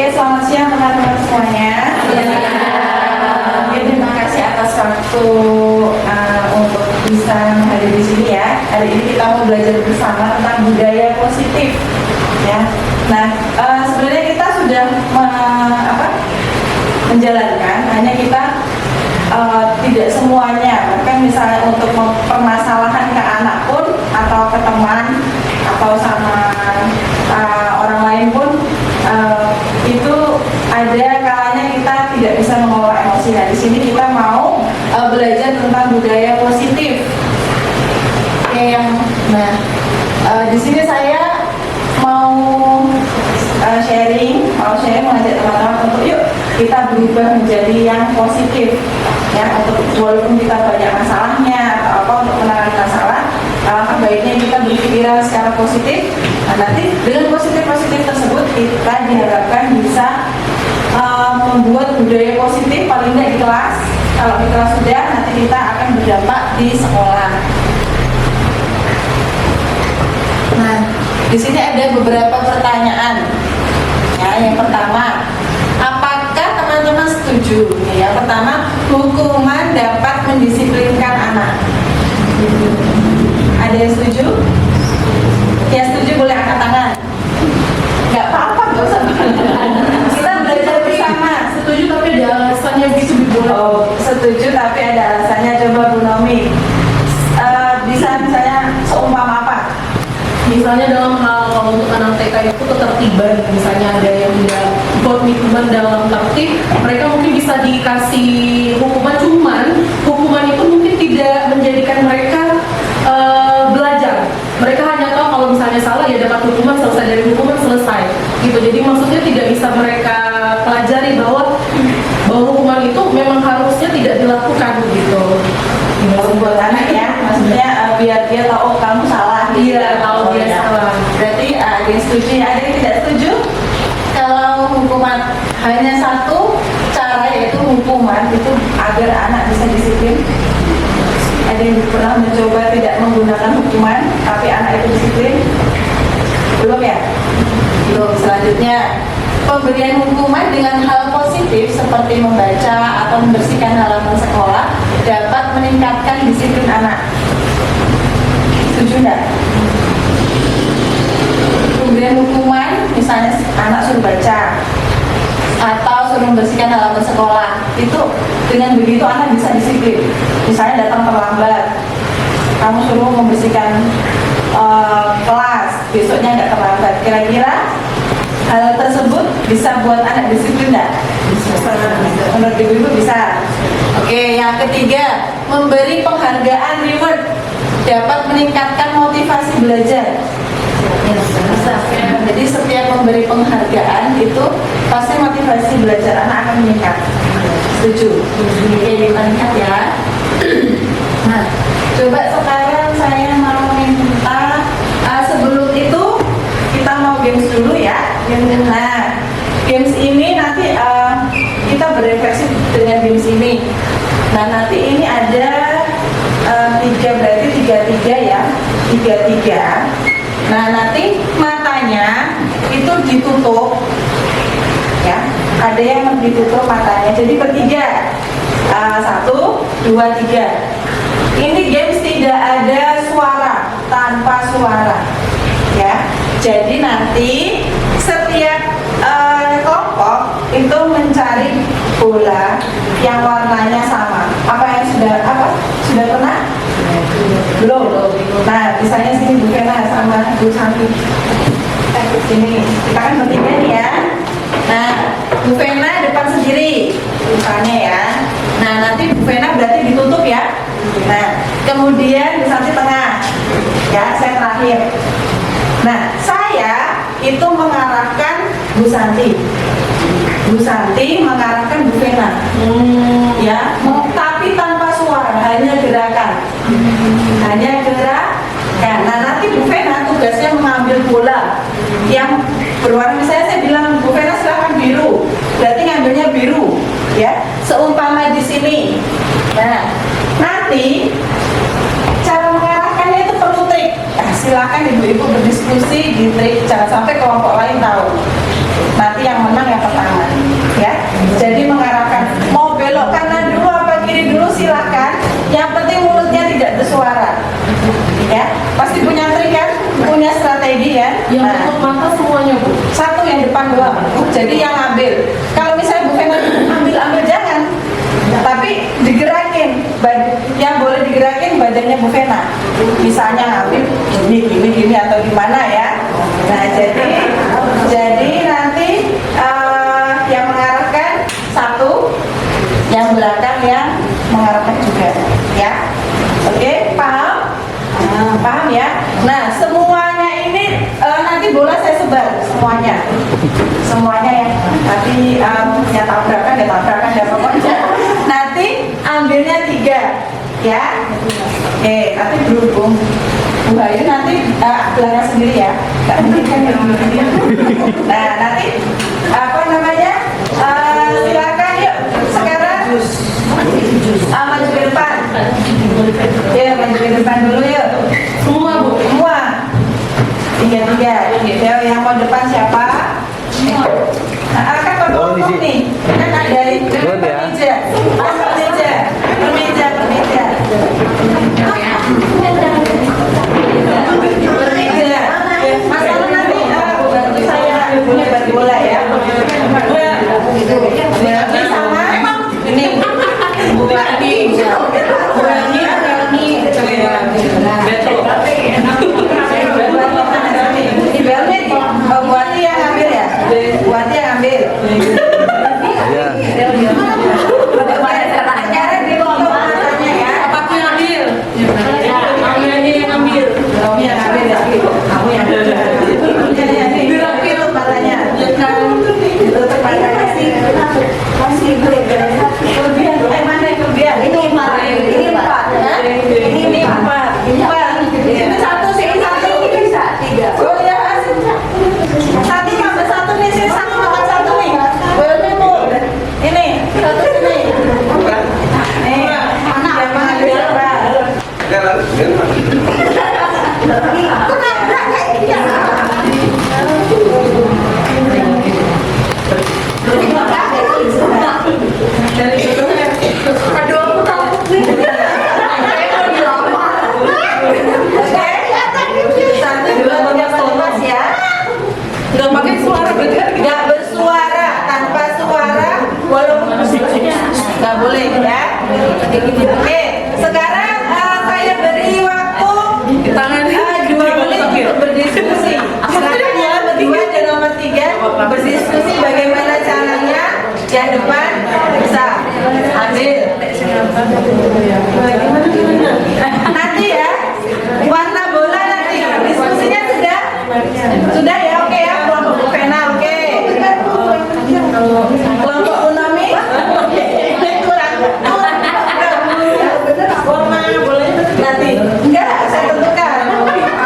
Oke, selamat siang teman-teman semuanya. Terima kasih atas waktu untuk bisa hadir di sini ya. Hari ini kita mau belajar bersama tentang budaya positif. Ya. Nah, sebenarnya kita sudah menjalankan, hanya kita tidak semuanya. Bahkan misalnya untuk permasalahan ke anak pun, atau ke teman, atau sama orang lain pun, itu ada kalanya kita tidak bisa mengelola emosi. Nah, di sini kita mau belajar tentang budaya positif. Oke, di sini saya mau sharing mengajak teman-teman untuk yuk kita berubah menjadi yang positif ya, untuk walaupun kita banyak masalahnya atau apa untuk menangani masalah, baiknya kita berpikiran secara positif. Nah, nanti dengan positif tersebut kita diharapkan bisa membuat budaya positif paling tidak di kelas. Kalau di kelas sudah, nanti kita akan berdampak di sekolah. Nah, di sini ada beberapa pertanyaan. Ya, yang pertama, apakah teman-teman setuju? Yang pertama, hukuman dapat mendisiplinkan anak. Ada yang setuju? Yang setuju boleh angkat tangan. Nggak apa-apa, nggak usah. Kita belajar bersama. Setuju tapi ada alasannya gitu boleh. Oh, setuju tapi ada alasannya. Coba Bu Nomi, bisa misalnya seumpama apa? Misalnya dalam hal kalau untuk anak TK itu ketertiban, misalnya ada yang tidak komitmen dalam tertib, mereka mungkin bisa dikasih hukuman, cuman hukuman itu mungkin tidak menjadikan mereka belajar. Mereka hanya tahu kalau misalnya salah ya dapat hukuman, selesai dari hukuman selesai gitu. Jadi maksudnya tidak bisa mereka pelajari bahwa hukuman itu memang harusnya tidak dilakukan gitu. Buat anak ya, maksudnya biar dia tahu kamu salah. Iya, tahu dia salah. Berarti ada yang setuju, ada yang tidak setuju. Kalau hukuman hanya satu cara, yaitu hukuman itu agar anak bisa disiplin. Ada yang pernah mencoba tidak menggunakan hukuman tapi anak itu disiplin? Belum ya? Belum. Selanjutnya, pemberian hukuman dengan hal positif seperti membaca atau membersihkan halaman sekolah dapat meningkatkan disiplin anak. Setuju enggak? Pemberian hukuman, misalnya anak suruh baca atau suruh membersihkan halaman sekolah, itu dengan begitu anak bisa disiplin. Misalnya datang terlambat, kamu suruh membersihkan kelas, besoknya nggak terlambat. Kira-kira hal tersebut bisa buat anak disiplin nggak? Bisa. Menurut ibu bisa. Oke, yang ketiga, memberi penghargaan reward dapat meningkatkan motivasi belajar. Bisa. Jadi setiap memberi penghargaan itu pasti motivasi belajar anak akan meningkat. Setuju? Oke, meningkat ya. Nah, coba sekarang saya mau minta sebelum itu kita mau games dulu ya. Nah, games ini nanti kita berefleksi dengan games ini. Nah, nanti ini ada berarti tiga ya, tiga. Nah, nanti matanya itu ditutup ya, ada yang ditutup matanya, jadi bertiga. 1, 2, 3. Ini games tidak ada suara, tanpa suara ya. Jadi nanti setiap kelompok itu mencari bola yang warnanya sama. Sudah pernah? Belum. Nah, misalnya sini Bu Fena sama Bu Santi. Sini, kita kan bertiga nih ya. Nah, Bu Fena depan sendiri, misalnya ya. Nah, nanti Bu Fena berarti ditutup ya. Nah, kemudian Bu Santi tengah. Ya, saya terakhir. Nah, saya itu mengarahkan Bu Santi. Bu Santi mengarahkan Bu Fena. Ya, tapi tanpa suara, hanya gerakan. Nah, nanti Bu Fena tugasnya mengambil bola yang berwarna. Misalnya saya bilang Bu Fena silakan biru, berarti ngambilnya biru ya, seumpama di sini. Nah, nanti cara mengarahkannya itu perlu trik. silakan ibu-ibu berdiskusi di trik, jangan sampai kelompok lain tahu. Nanti yang menang yang pertama. bersuara. Ya, pasti punya trik kan? Punya strategi ya? Yang tutup mata semuanya Bu. Satu yang depan doang. Jadi yang ambil. Kalau misalnya Bu Vena ambil jangan. Tapi digerakin. Yang boleh digerakin badannya Bu Vena. Misalnya ngambil gini atau gimana ya. Nah, jadi nanti yang mengarahkan satu, yang belakang yang mengarahkan juga ya. Oke, paham? Paham ya? Nah, semuanya ini nanti bola saya sebar semuanya ya. Tapi ya tabrakan ya pokoknya. Nanti ambilnya 3 ya. Oke, tapi berhubung Bu Hayu nanti belakang sendiri ya. Gak mungkin kan ya. Nah, nanti apa namanya? Silakan yuk sekarang maju ke depan. Ya, maju ke depan dulu yuk. Semua Bu. Semua. 3. Ya, yang mau depan siapa? Kan Oh, di sini. nih. Kan ada permeja. Masalah nanti bantu saya menyebar bola ya. Berarti sama ini. Buati yang ambil ya? Buati yang ambil. Iya. Sekarang di kelompok matanya ya. Papaku yang ambil. Kamu yang ambil. Kamu yang ambil ya? Kamu yang ambil. Tutup matanya. Tutup matanya sih. Masih kelebihan. Mana yang kelebihan? Ini 4. Ini 4. Ini 1 sih. 1 bisa 3. Oh ya. Satu tambah 1 nih, sini 1 tambah 1 nih. Boleh Bu. Ini 1 sini. Nih, yang mana berapa? Aduh, aku takut nih. Oke. 1, 2, 3, 4 ya. Nggak pakai suara berarti kan Nggak bersuara, tanpa suara, walaupun nggak boleh ya. Oke, sekarang saya beri waktu tangan 2 menit untuk berdiskusi. Silakan ya berdua dan nomor 3 berdiskusi bagaimana caranya yang depan bisa ambil. Nanti ya warna bola nanti diskusinya sudah ya. Oke ya, kelompok Bu Vena oke. Kelompok Unami kurang nanti enggak saya tentukan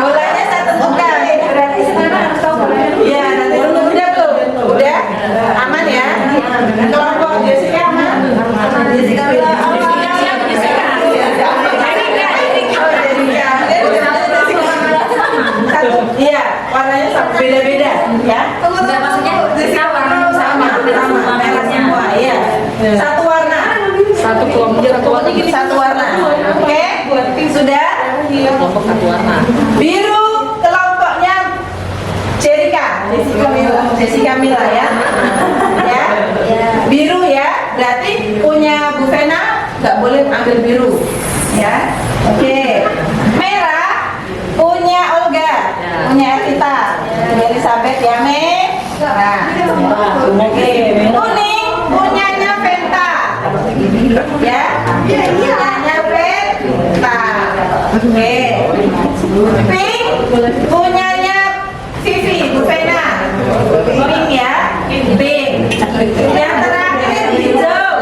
bolanya saya tentukan. Berarti sekarang harus tahu bolanya. Iya nanti dulu udah aman ya. Kelompok Jessica aman. Jessica iya, warnanya beda-beda ya. Enggak, maksudnya sama merah semua ya. Satu warna. satu kelompok Satu warna. Oke, sudah. kelompok satu warna. Biru kelompoknya Jessica Mila ya. Ya. Biru ya. Berarti punya Bu Vena nggak boleh ambil biru ya. Oke. Merah punya Olga, punya Evita, punya Elizabeth ya Nah, oke. Kuning punyanya Venta, ya. Punyanya Venta. Oke. Pink punyanya Vivi, Bu Vena. Pink ya, pink. Yang terakhir hijau.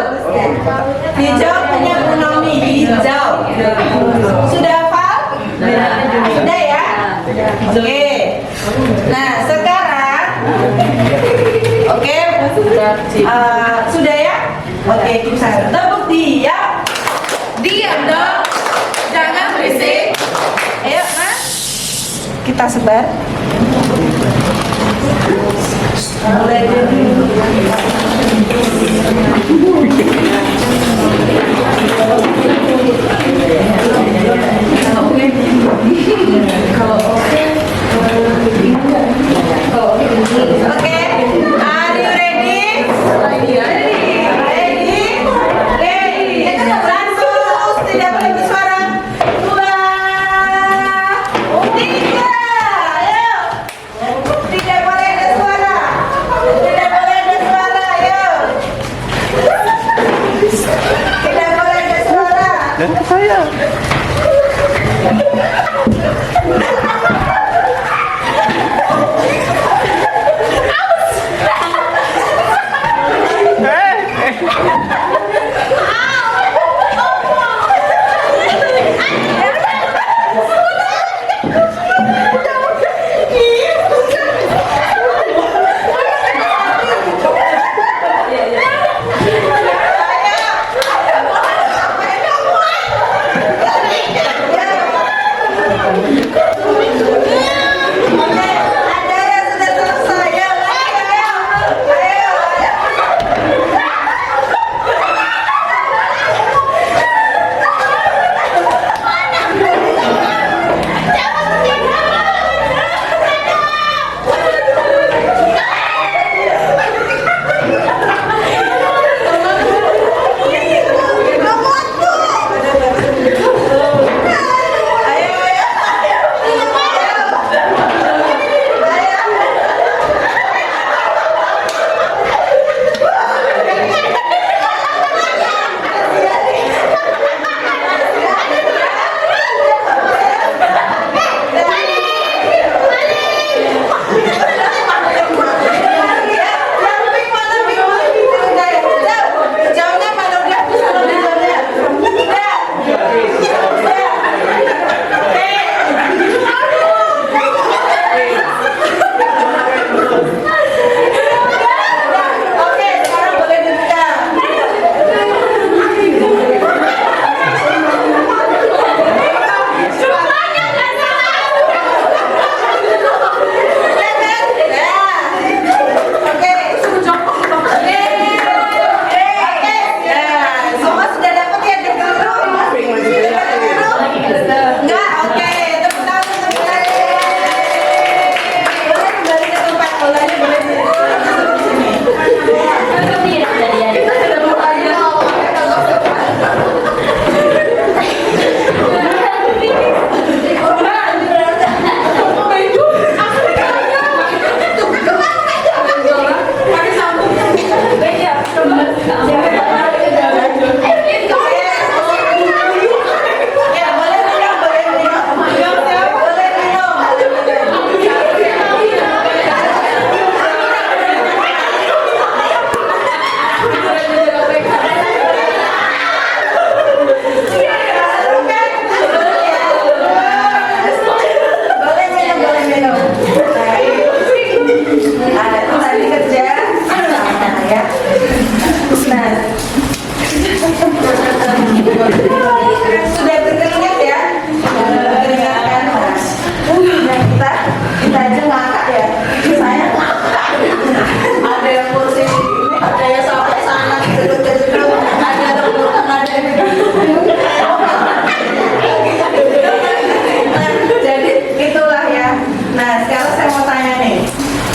Hijau punya Bu Nomi, hijau. Sudah hafal? Sudah ya? Oke. Nah, sekarang oke, sudah ya? Oke, bisa tepuk diam. Diam dong. Jangan berisik. Ayo, kita sebar. Mulai dari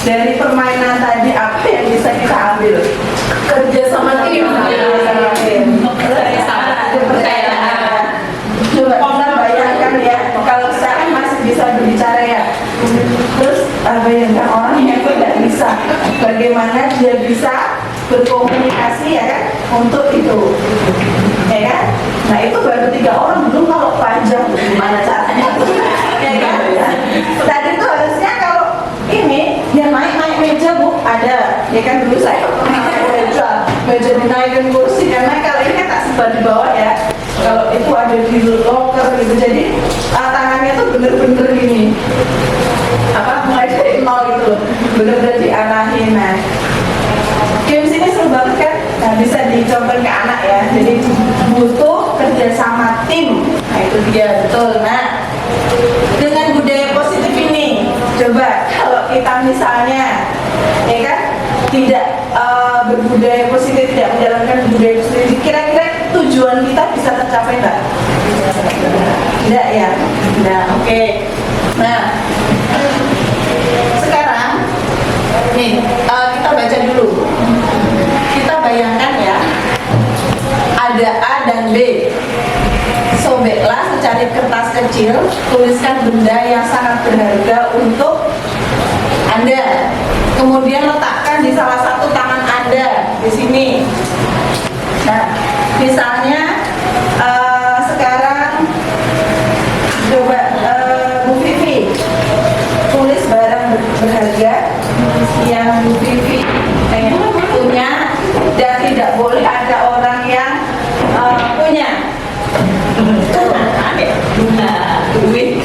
dari permainan tadi apa yang bisa kita ambil? Kerja sama tim. Kepercayaan. Coba kita bayangkan ya, kalau sekarang masih bisa berbicara ya. Terus bayangkan orang yang tidak bisa, bagaimana dia bisa berkomunikasi ya kan untuk itu, ya kan? Nah itu baru 3 orang, belum kalau panjang gimana caranya, ya kan? Tadi tuh harusnya kalau ini yang naik meja bu ada, ya kan dulu saya pernah naik meja dinaikin kursi karena kalau ini kan tak sempat di bawah ya. Kalau itu ada di locker gitu, jadi tangannya tuh bener-bener gini, apa mulai dari nol gitu, bener-bener diarahin. Nah, games ini seru banget kan? Nah, bisa dicoba ke anak ya. Jadi butuh kerjasama tim. Nah itu dia betul. Nah, dengan budaya positif ini, coba kalau kita misalnya, ya kan, tidak berbudaya positif, tidak menjalankan budaya positif, kira-kira tujuan kita bisa tercapai nggak? Tidak ya. Nah, oke. Nah, sekarang nih kita baca dulu. Kita bayangkan ya, ada A dan B. Sobeklah secari kertas kecil, tuliskan benda yang sangat berharga untuk Anda. Kemudian letakkan di salah satu tangan Anda di sini. Nah, misalnya sekarang coba Bu Vivi tulis barang berharga yang Bu Vivi punya dan tidak boleh ada orang yang punya. Duit.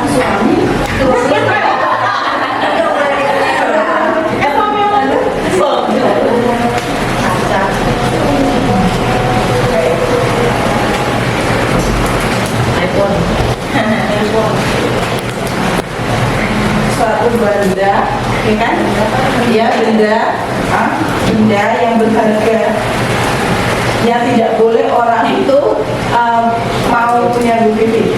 Suami. Suatu benda, ya kan? Ya, benda yang berharga yang tidak boleh orang itu mau punya Bu Vivi.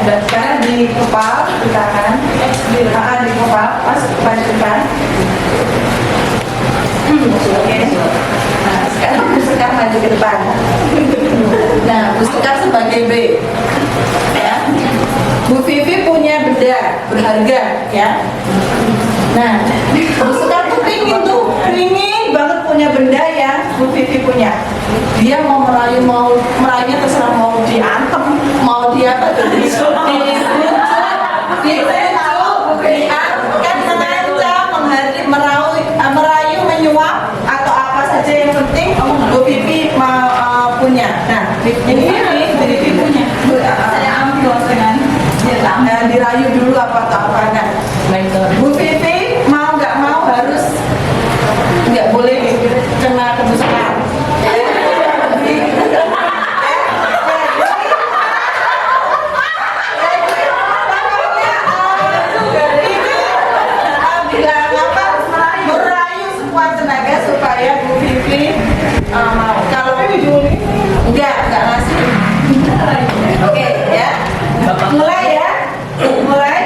Dan sekarang di kepala kita kan, di kepala pas masukkan. Oke. Nah, sekarang maju ke depan. Nah, busukkan sebagai B. Ya. Bu Vivi punya benda berharga, ya. Nah, busukkan tuh pingin banget punya benda yang Bu Vivi punya. Dia mau merayunya terserah, mau diantem, mau dia apa tuh, merayu, menyuap atau apa saja yang penting Bu Vivi punya. Nah, Vivi punya. Saya ambil dengan dirayu dulu apa. Nah, Bu Vivi mau nggak mau harus nggak boleh kena kebusukan. Supaya Bu Vivi mau. Kalau enggak ngasih. Oke, ya. Mulai ya. Mulai.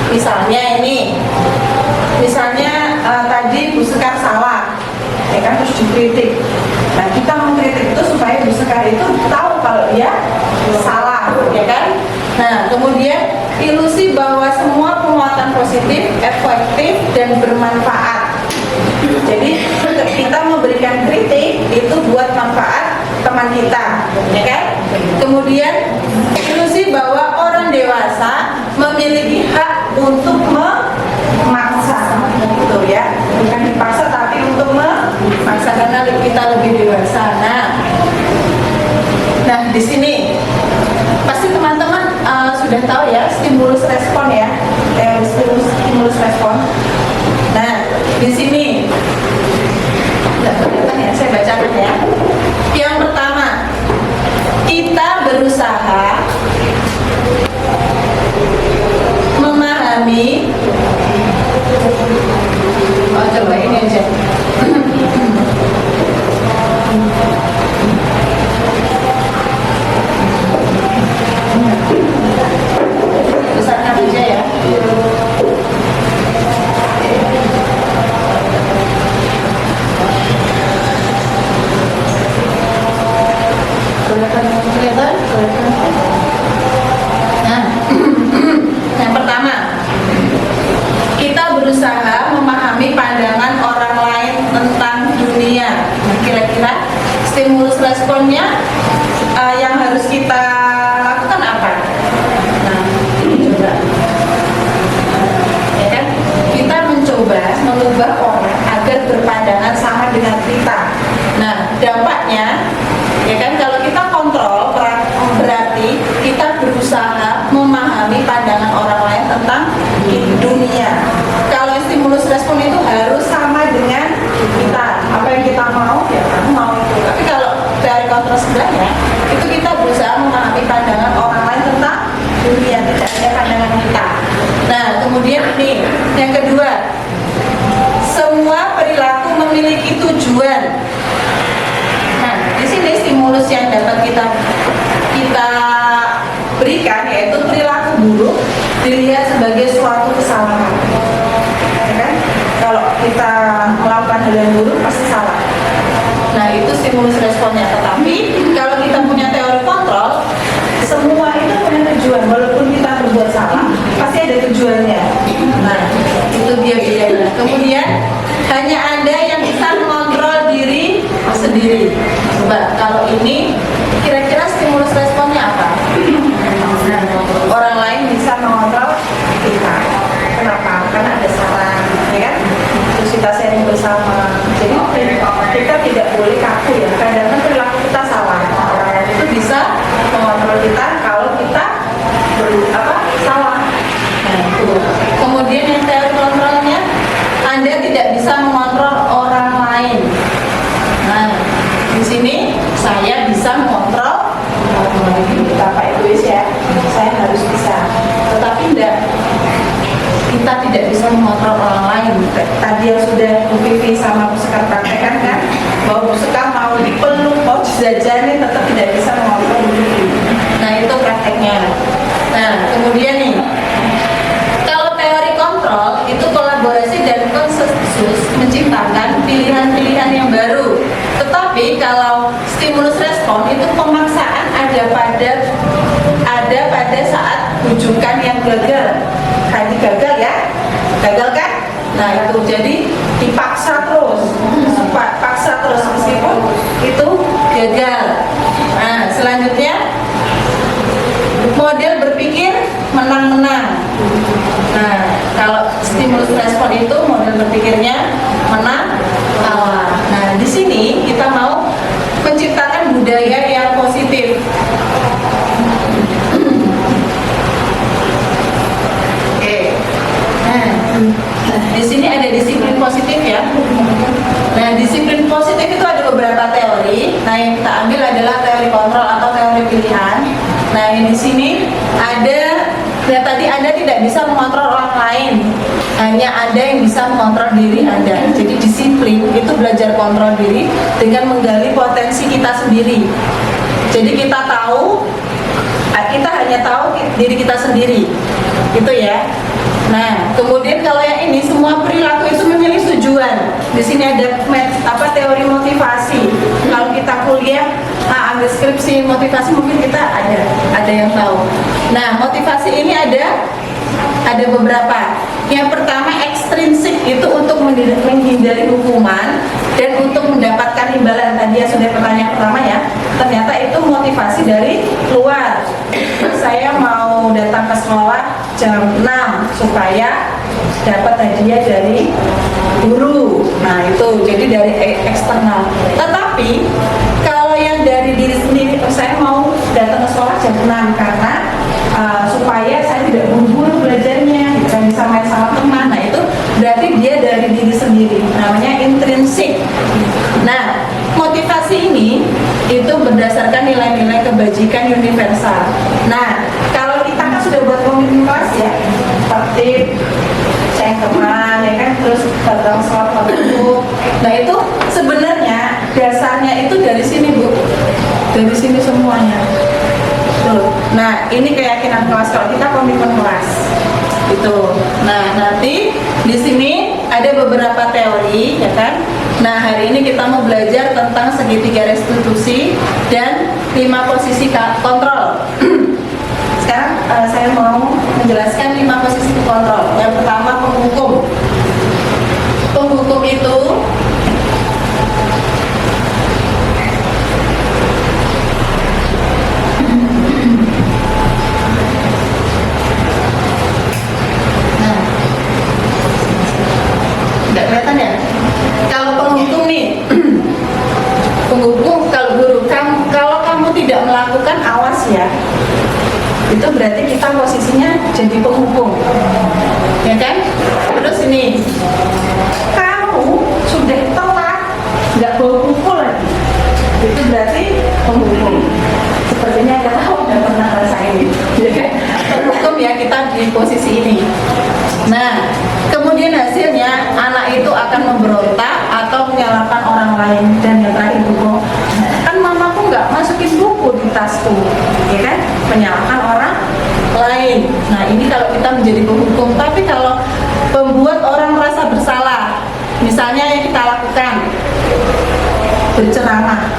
Misalnya ini, tadi Bu Sekar salah, ya kan, terus dikritik. Nah, kita mengkritik itu supaya Bu Sekar itu tahu kalau dia salah, ya kan. Nah, kemudian ilusi bahwa semua penguatan positif, efektif, dan bermanfaat. Jadi kita memberikan kritik itu buat manfaat teman kita, ya kan? Kemudian ilusi bahwa orang dewasa memiliki hak untuk memaksa, gitu ya, bukan dipaksa tapi untuk memaksa karena kita lebih dewasa. Nah di sini pasti teman-teman sudah tahu ya stimulus respon ya, stimulus respon. Nah di sini nggak kelihatan ya, saya bacakan ya. Yang pertama, kita berusaha memahami. Oh, coba ini aja. Besarkan aja ya. Kelihatan? Nah, yang pertama, kita berusaha memahami pandangan orang lain tentang dunia. Nah, kira-kira stimulus responnya yang harus kita lakukan apa? Nah, ini coba. Ya kan? Kita mencoba mengubah orang agar berpandangan sama dengan kita. Nah, dampaknya, ya kan, kalau kita kontrol berarti kita berusaha memahami pandangan orang lain tentang dunia. Kalau stimulus respon itu harus sama dengan kita, apa yang kita mau ya kamu mau itu. Tapi kalau dari kontrol sebelahnya itu kita berusaha memahami pandangan orang lain tentang dunia, tidak hanya pandangan kita. Nah kemudian nih yang kedua, semua perilaku memiliki tujuan. Nah di sini stimulus yang dapat kita berikan yaitu perilaku buruk dilihat sebagai suatu kesalahan, ya kan? Kalau kita melakukan hal yang buruk pasti salah. Nah itu stimulus responnya. Tetapi kalau kita punya teori kontrol, semua itu punya tujuan. Walaupun kita berbuat salah, pasti ada tujuannya. Nah itu dia bedanya. Kemudian hanya Anda yang bisa mengontrol diri sendiri. Coba kalau ini kira-kira stimulus responnya apa? Nah, orang lain bisa mengontrol kita. Kenapa? Karena ada saran, ya kan? Terus kita sharing bersama. Jadi kita tidak boleh kaku ya. Kadang-kadang perilaku kita salah. Orang lain itu bisa mengontrol kita kalau kita salah. Nah, itu. Kemudian yang teori kontrolnya, Anda tidak bisa mengontrol orang lain. Nah, di sini saya bisa mengontrol Bapak egois ya, saya harus bisa. Tetapi enggak, kita tidak bisa mengontrol orang lain. Tadi yang sudah Bu Vivi sama Bu Sekar praktekkan kan, bahwa Bu Sekar mau dipeluk, mau dijajanin, tetap tidak bisa mengontrol diri. Nah itu prakteknya. Nah kemudian nih, kalau teori kontrol itu kolaborasi dan konsensus menciptakan pilihan-pilihan yang baru. Tetapi kalau stimulus respon itu pemaksaan ada pada saat rujukan yang gagal. Tadi gagal ya, gagal kan? Nah itu jadi dipaksa terus, paksa terus meskipun itu gagal. Nah selanjutnya model berpikir menang-menang. Nah kalau stimulus respon itu model berpikirnya menang kalah. Nah di sini kita mau menciptakan budaya yang positif. Oke. Nah di sini ada disiplin positif ya. Nah disiplin positif itu ada beberapa teori. Nah yang kita ambil adalah teori kontrol atau teori pilihan. Nah yang di sini ada. Ya tadi Anda tidak bisa mengontrol orang lain, hanya Anda yang bisa mengontrol diri Anda. Jadi disiplin itu belajar kontrol diri dengan menggali potensi kita sendiri. Jadi kita hanya tahu diri kita sendiri, gitu ya. Nah, kemudian kalau yang ini semua perilaku itu memiliki tujuan. Di sini ada teori motivasi. Kalau kita kuliah, ambil skripsi motivasi mungkin kita ada yang tahu. Nah, motivasi ini ada beberapa. Yang pertama ekstrinsik, itu untuk menghindari hukuman dan untuk mendapatkan imbalan. Tadi ya sudah pertanyaan pertama ya. Ternyata itu motivasi dari luar. Saya mau datang ke sekolah jam 6 supaya dapat hadiah dari guru. Nah itu jadi dari eksternal. Tetapi kalau yang dari diri sendiri, saya mau datang ke sekolah jam 6 karena supaya saya tidak buru-buru belajarnya, bisa main sama teman. Nah itu berarti dia dari diri sendiri, namanya intrinsik. Nah motivasi ini itu berdasarkan nilai-nilai kebajikan universal. Nah kalau kita kan sudah buat komitmen kelas ya, tertib, teman ya kan, terus datang sholat waktu. Nah itu sebenarnya dasarnya itu dari sini Bu, dari sini semuanya. Tuh. Nah ini keyakinan kelas kalau kita komitmen kelas itu. Nah nanti di sini ada beberapa teori ya kan. Nah hari ini kita mau belajar tentang segitiga restitusi dan 5 posisi kontrol. Sekarang saya mau menjelaskan 5 posisi kontrol. Yang pertama penghukum. Penghukum itu nggak kelihatan ya? Kalau penghukum nih, penghukum kalau guru kalau kamu tidak melakukan, awas ya. Itu berarti kita posisinya jadi penghukum, ya kan? Terus ini, kamu sudah telat, nggak bawa buku lagi, itu berarti penghukum. Sepertinya kita tahu udah pernah rasain, ya kan? Penghukum ya kita di posisi ini. Nah, kemudian hasilnya anak itu akan memberontak atau menyalahkan orang lain. Dan yang terakhir buku, kan mamaku nggak masukin buku di tasku, ya kan? Menyalahkan orang lain. Nah ini kalau kita menjadi penghukum. Tapi kalau membuat orang merasa bersalah, misalnya yang kita lakukan berceramah,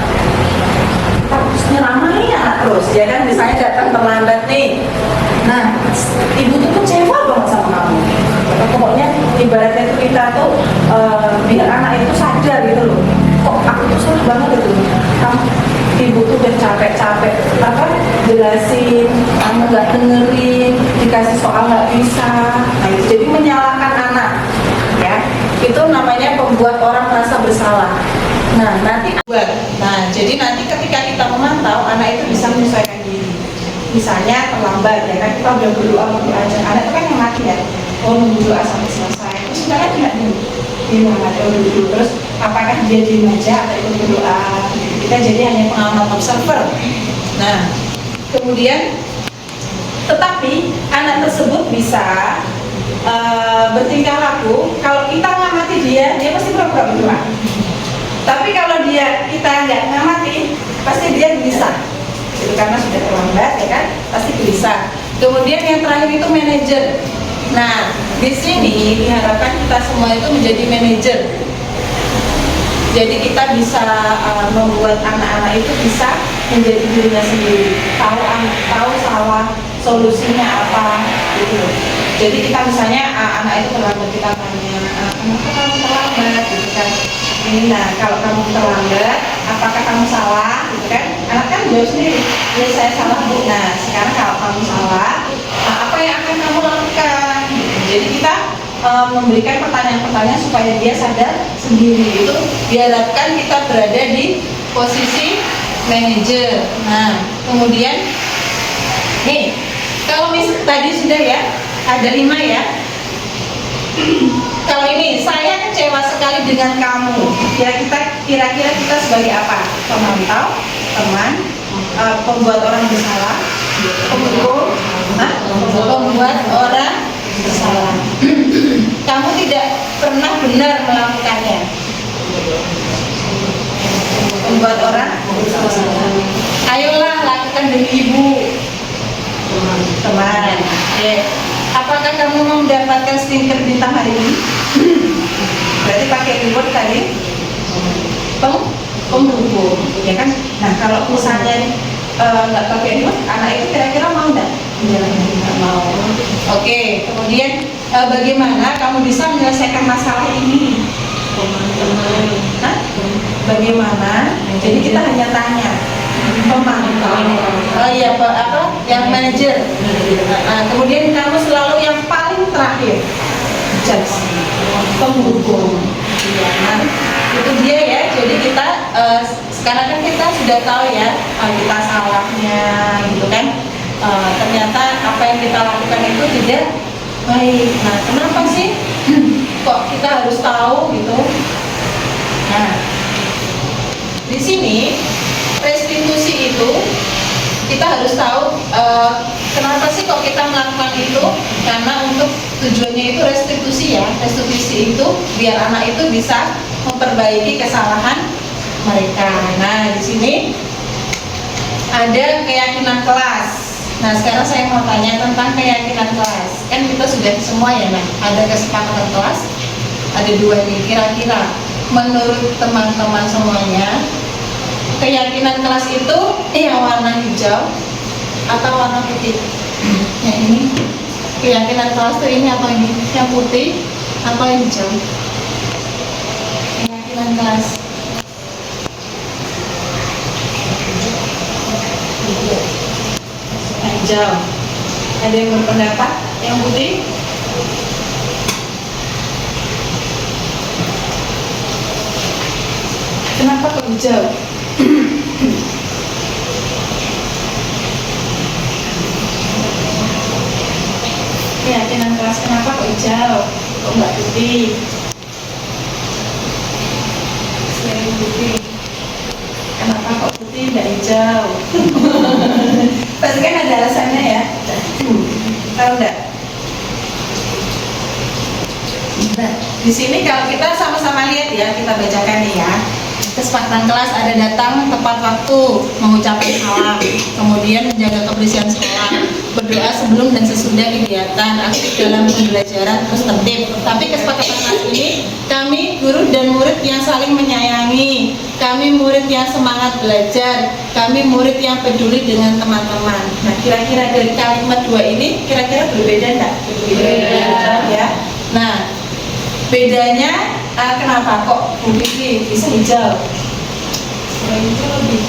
harus nyeramah ya terus, ya kan? Misalnya datang terlambat nih. Nah, ibu tuh kecewa banget sama kamu. Pokoknya ibaratnya itu kita tuh biar anak itu sadar gitu loh. Kok aku tuh salah banget gitu. Ibu tuh udah capek-capek jelasin, kamu nggak dengerin, dikasih soal nggak bisa. Nah, itu jadi menyalahkan anak, ya. Itu namanya membuat orang merasa bersalah. Nah, jadi nanti ketika kita memantau, anak itu bisa menyesuaikan diri. Misalnya terlambat, ya kan, kita udah berdoa untuk ajar anak itu kan yang mati ya, nunggu doa sampai selesai. Terus kita kan tidak dulu. Terus apakah dia diem aja atau ikut berdoa? Kita jadi hanya pengamat observer. Nah, kemudian tetapi anak tersebut bisa bertingkah laku. Kalau kita ngamati dia pasti pura-pura berdoa. Tapi kalau kita nggak ngamati, pasti dia gelisah. Itu karena sudah terlambat, ya kan? Pasti gelisah. Kemudian yang terakhir itu manajer. Nah, di sini diharapkan kita semua itu menjadi manajer. Jadi kita bisa membuat anak-anak itu bisa menjadi dirinya sendiri, tahu salah, solusinya apa, gitu. Jadi kita misalnya anak itu terlambat, kita tanya, kenapa kamu terlambat, gitu kan? Ini, nah kalau kamu terlambat, apakah kamu salah, gitu kan? Anak kan jawab sendiri, ya saya salah Bu. Nah sekarang kalau kamu salah, apa yang akan kamu lakukan? Jadi kita memberikan pertanyaan-pertanyaan supaya dia sadar sendiri. Itu diharapkan kita berada di posisi manajer. Nah kemudian nih, kalau tadi sudah ya ada 5 ya. Kalau ini, saya kecewa sekali dengan kamu. Kira-kira kita sebagai apa? Pemantau, teman, pembuat orang bersalah, penghukum, pembuat orang bersalah. Kamu tidak pernah benar melakukannya. Membuat orang bersalah. Ayolah lakukan demi ibu. Teman, oke. Apakah kamu mau mendapatkan stiker bintang hari ini? Berarti pakai reward tadi penghubung, ya kan? Nah kalau misalnya nggak pakai reward, anak itu kira-kira mau nggak? Nggak mau. Oke, kemudian bagaimana kamu bisa menyelesaikan masalah ini? Hah? Bagaimana? Jadi kita hanya tanya pemantau. Oh iya, apa? Yang manajer. Nah, kemudian kamu selalu yang paling terakhir, judge, penghubung. Nah, itu dia ya. Jadi kita sekarang kan kita sudah tahu ya kita salahnya, gitu kan. Ternyata apa yang kita lakukan itu tidak baik. Nah, kenapa sih kok kita harus tahu gitu? Nah, di sini restitusi itu kita harus tahu kenapa sih kok kita melakukan itu, karena untuk tujuannya itu restitusi ya. Restitusi itu biar anak itu bisa memperbaiki kesalahan mereka. Nah, di sini ada keyakinan kelas. Nah, sekarang saya mau tanya tentang keyakinan kelas. Kan kita sudah semua ya, nah, ada kesepakatan kelas. Ada dua nih, kira-kira menurut teman-teman semuanya keyakinan kelas itu yang warna hijau atau warna putih? Yang ini keyakinan kelas itu ini atau ini? Yang putih atau yang hijau? Keyakinan kelas hijau. Ada yang berpendapat yang putih? Kenapa kok hijau? Keyakinan kelas kenapa kok hijau? Kok nggak putih? Selain putih, kenapa kok putih nggak hijau? Pasti kan ada alasannya ya. Tahu nggak? Nah, di sini kalau kita sama-sama lihat ya, kita bacakan nih ya. Kesepakatan kelas ada datang tepat waktu, mengucapkan salam, kemudian menjaga kebersihan sekolah, berdoa sebelum dan sesudah kegiatan, aktif dalam pembelajaran, terus tertib. Tapi kesepakatan kelas ini, kami guru dan murid yang saling menyayangi, kami murid yang semangat belajar, kami murid yang peduli dengan teman-teman. Nah, kira-kira dari kalimat dua ini, kira-kira berbeda enggak? Berbeda ya. Nah, bedanya kenapa kok Bu Vivi bisa hijau? Itu lebih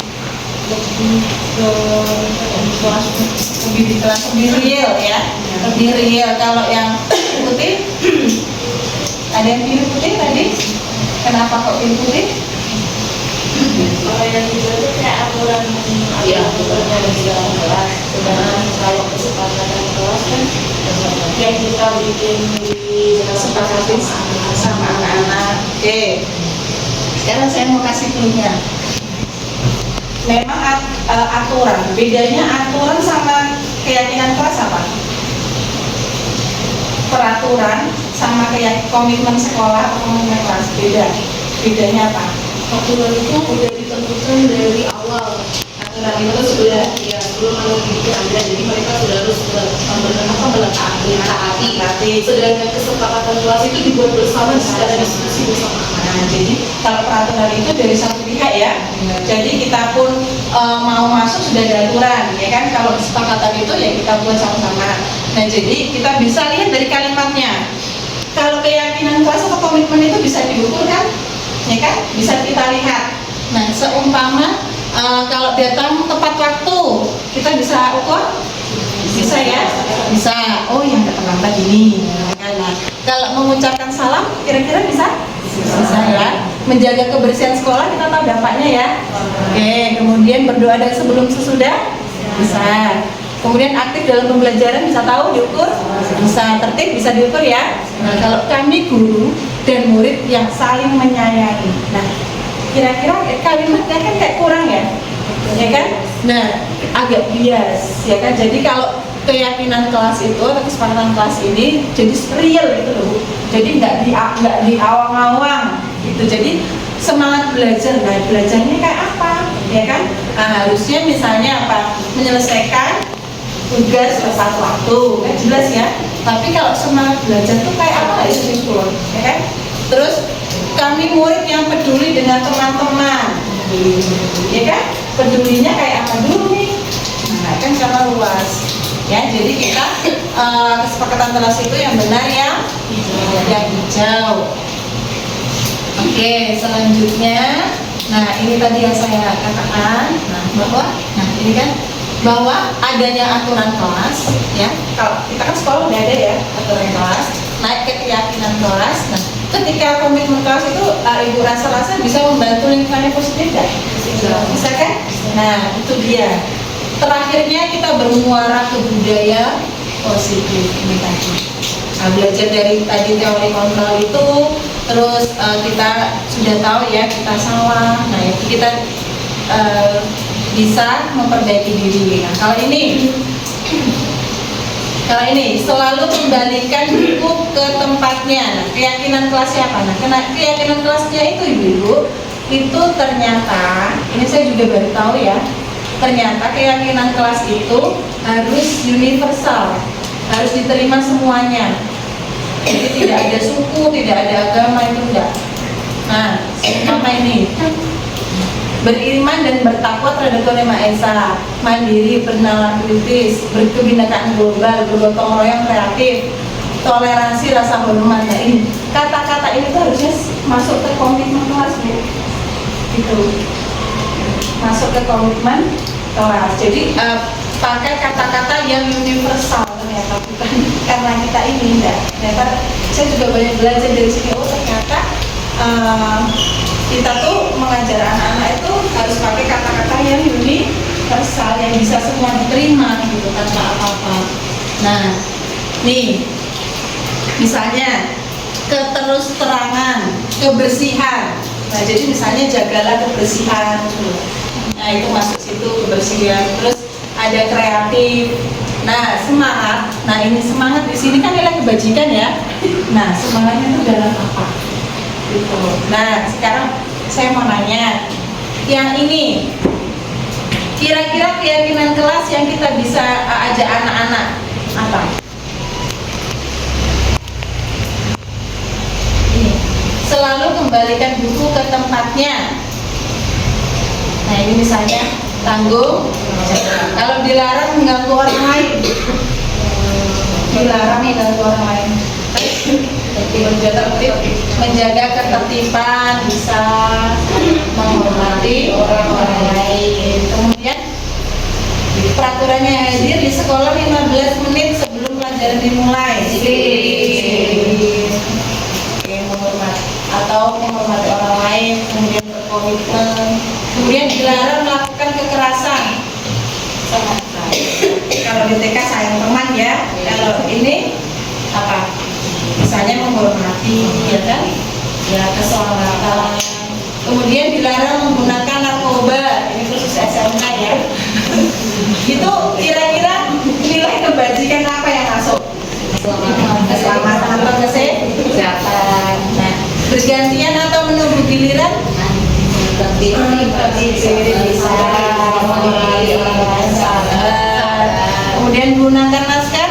di kelas lebih real ya, lebih real. Kalau yang putih, ada yang pilih putih tadi? Kenapa kok pilih putih? Kalau yang hijau itu kayak aturan aturannya di dalam kelas. Sedangkan kalau kesepakatan kelas kan yang kita bikin di Sepakati sama anak-anak. Oke. Sekarang saya mau kasih clue-nya. Memang aturan. Bedanya aturan sama keyakinan kelas apa? Peraturan sama kayak komitmen sekolah atau komitmen kelas beda. Bedanya apa? Aturan itu udah ditentukan dari awal. Aturan itu sudah Ya, sebelum anak itu ada, jadi mereka sudah harus mentaati. Sedangkan kesepakatan kelas itu dibuat bersama secara diskusi bersama. Nah, jadi kalau peraturan itu dari satu pihak ya. Jadi kita pun mau masuk sudah ada aturan, ya kan? Kalau kesepakatan itu ya kita buat sama-sama. Nah, jadi kita bisa lihat dari kalimatnya. Kalau keyakinan kelas atau komitmen itu bisa diukur kan? Ya kan? Bisa kita lihat. Nah, seumpama kalau datang tepat waktu, kita bisa ukur? Bisa ya? Bisa. Oh, yang datang lambat ini. Nah, kalau mengucapkan salam, kira-kira bisa? Bisa ya. Menjaga kebersihan sekolah, kita tahu dampaknya ya. Oke, kemudian berdoa dan sebelum sesudah? Bisa. Kemudian aktif dalam pembelajaran, bisa tahu diukur? Bisa. Tertib bisa diukur ya. Nah, kalau kami guru dan murid yang saling menyayangi. Nah, kira-kira kalimatnya kan kayak kurang ya, ya kan? Nah, agak bias, ya kan? Jadi kalau keyakinan kelas itu atau kesepakatan kelas ini jadi real gitu loh, jadi nggak di awang-awang gitu. Jadi semangat belajar, nah belajarnya kayak apa, ya kan? Nah, harusnya misalnya apa? Menyelesaikan tugas tepat waktu, kan jelas ya? Tapi kalau semangat belajar tuh kayak apa nggak itu sekolah, ya kan? Terus kami murid yang peduli dengan teman-teman, ya kan? Pedulinya kayak apa dulu nih? Nah, kan sama luas. Ya, jadi kita kesepakatan kelas itu yang benar yang hijau. Oke, selanjutnya, nah ini tadi yang saya katakan, ini kan bahwa adanya aturan kelas, ya. Kalau kita kan sekolah udah ada ya aturan kelas, naik ke keyakinan kelas. Nah, ketika komitmen kelas itu Ibu rasa bisa membantu lingkungannya positif nggak? Bisa kan? Nah, itu dia. Terakhirnya kita bermuara ke budaya positif ini tadi. Nah, belajar dari tadi teori kontrol itu, terus kita sudah tahu ya kita salah. Nah, itu kita bisa memperbaiki diri. Nah, kalau ini selalu kembalikan buku ke tempatnya. Nah, keyakinan kelasnya apa? Nah, keyakinan kelasnya itu ibu-ibu itu ternyata, ini saya juga baru tahu ya, ternyata keyakinan kelas itu harus universal, harus diterima semuanya. Jadi tidak ada suku, tidak ada agama, itu enggak. Nah, apa ini? Beriman dan bertakwa terhadap Tuhan Yang Maha Esa, mandiri, bernalar kritis, berkebinekaan global, bergotong royong kreatif, toleransi, rasa hormat. Nah, ini kata-kata ini tuh harusnya masuk ke komitmen kelas, Bu. Gitu. Masuk ke komitmen kelas. Jadi pakai kata-kata yang universal ternyata, bukan karena kita ini enggak. Ternyata saya juga banyak belajar dari sini. Oh, ternyata kita tuh mengajar anak-anak itu harus pakai kata-kata yang universal, yang bisa semua diterima gitu tanpa apa-apa. Nah, nih misalnya keterus-terangan, kebersihan. Nah, jadi misalnya jagalah kebersihan. Nah, itu masuk situ kebersihan. Terus ada kreatif. Nah, semangat. Nah, ini semangat di sini kan nilai kebajikan ya. Nah, semangatnya itu dalam apa? Gitu. Nah, sekarang saya mau nanya, yang ini kira-kira keyakinan kelas yang kita bisa ajak anak-anak apa? Ini, selalu kembalikan buku ke tempatnya. Nah, ini misalnya tanggung. Kalau dilarang mengganggu orang lain, dilarang mengganggu orang lain. Menjaga ketertiban, bisa menghormati orang lain. Kemudian peraturannya hadir di sekolah 15 menit sebelum pelajaran dimulai. Menghormati atau menghormati orang lain, kemudian berkomitmen. Kemudian dilarang melakukan kekerasan. Kalau di TK sayang teman ya. Kalau ini apa? Misalnya menghormati, ya kan? Ya, keselamatan. Kemudian dilarang menggunakan narkoba. Ini khusus SMK ya. Itu kira-kira nilai kebajikan apa yang masuk? Keselamatan atau kesehatan. Nah, bergantian atau menunggu giliran? Kemudian gunakan masker,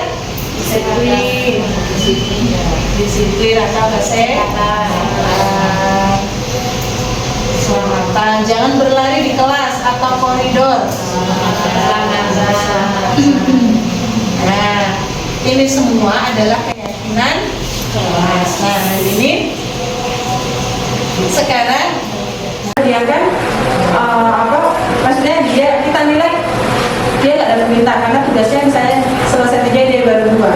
disiplin atau kesehatan, keselamatan. Jangan berlari di kelas atau koridor. Nah, ini semua adalah keyakinan kelas. Nah, ini sekarang dia kan maksudnya kita nilai dia nggak dapat minta karena tugasnya misalnya selesai 3 dia baru 2,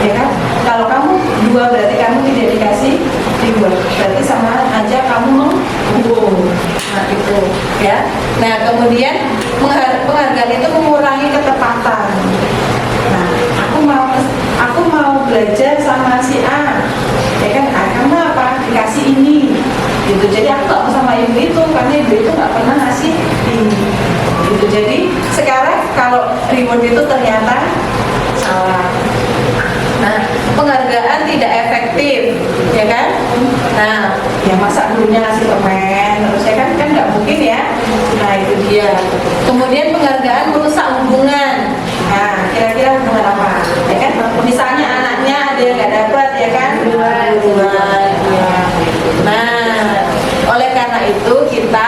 ya kan? Kalau kamu 2 berarti kamu tidak dikasih 3, berarti sama aja kamu menghukum. Nah, itu ya. Nah, kemudian penghargaan itu mengurangi ketepatan. Nah, aku mau belajar sama si A, ya kan? Kamu apa? Dikasih ini, gitu. Jadi aku nggak mau sama ibu itu karena ibu itu nggak pernah ngasih ini, gitu. Jadi sekarang kalau reward itu ternyata salah. Nah, penghargaan tidak efektif, ya kan? Nah, ya masa gurunya ngasih permen terus ya kan nggak mungkin ya. Nah, itu dia. Kemudian penghargaan merusak hubungan. Nah, kira-kira hubungan apa? Ya kan? Misalnya anaknya itu kita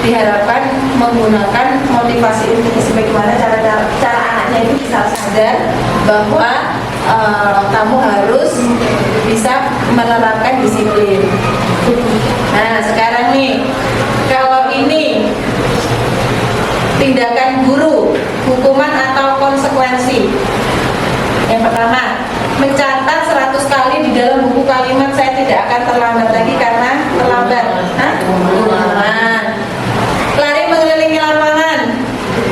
diharapkan menggunakan motivasi ini sebagaimana cara anaknya itu bisa sadar bahwa kamu harus bisa menerapkan disiplin. Nah sekarang nih, kalau ini tindakan guru, hukuman atau konsekuensi. Yang pertama, mencatat 100 kali di dalam buku kalimat saya tidak akan terlambat lagi karena terlambat. Hah? Hukuman. Lari mengelilingi lapangan.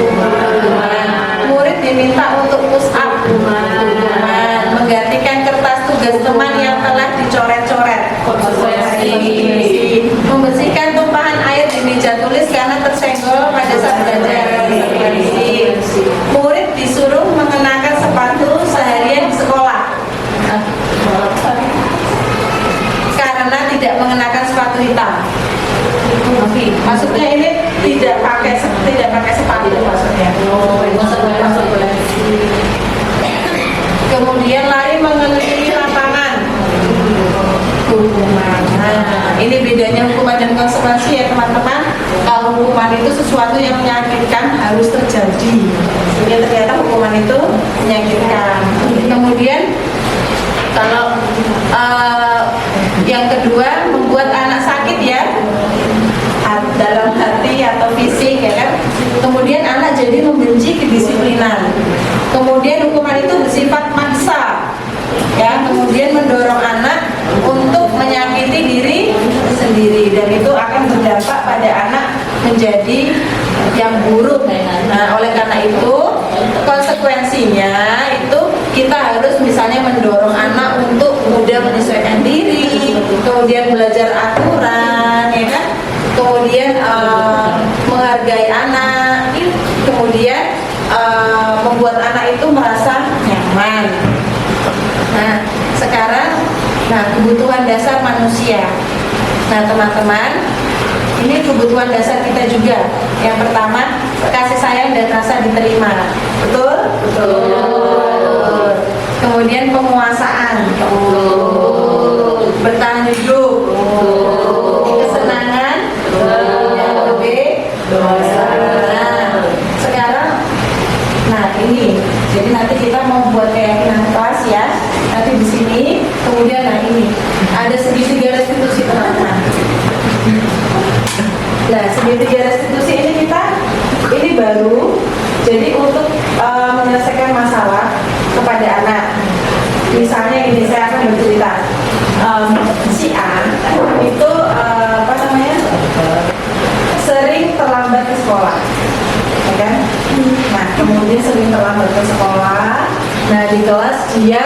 Hukuman. Murid diminta untuk push up. Hukuman. Menggantikan kertas tugas teman yang telah dicoret-coret. Konsekuensi. Membersihkan tumpahan air di meja tulis karena tersenggol pada saat belajar. Murid disuruh mengenakan sepatu seharian di sekolah karena tidak mengenakan sepatu hitam. Maksudnya ini tidak pakai sepatu maksudnya. Kemudian lari mengelilingi lapangan. Hukuman. Nah, ini bedanya hukuman dan konsekuensi ya teman-teman. Kalau hukuman itu sesuatu yang menyakitkan harus terjadi. Jadi ternyata hukuman itu menyakitkan. Kemudian kalau yang kedua membuat anak sakit ya, dalam hati atau fisik ya kan. Kemudian anak jadi membenci kedisiplinan. Kemudian hukuman itu bersifat maksa ya, kemudian mendorong anak untuk menyakiti diri sendiri dan itu akan berdampak pada anak menjadi yang buruk. Nah, oleh karena itu konsekuensinya itu kita harus misalnya mendorong anak untuk mudah menyesuaikan diri, kemudian belajar aturan, ya kan? Kemudian menghargai anak, kemudian membuat anak itu merasa nyaman. Nah, sekarang, kebutuhan dasar manusia. Nah, teman-teman, ini kebutuhan dasar kita juga. Yang pertama, kasih sayang dan rasa diterima. Betul? Betul. Kemudian penguasaan. Betul. Bertahan hidup. Betul. Kesenangan. Betul. Yang lebih dosa. Sekarang, ini. Jadi nanti kita mau buat keyakinan kelas ya. Nanti di sini, kemudian ini ada segitiga restitusi teman-teman. Nah, segitiga restitusi ini baru. Jadi untuk menyelesaikan masalah kepada anak. Misalnya ini saya akan bercerita. Si A itu sering terlambat ke sekolah, ya kan? Nah, kemudian sering terlambat ke sekolah. Nah, di kelas dia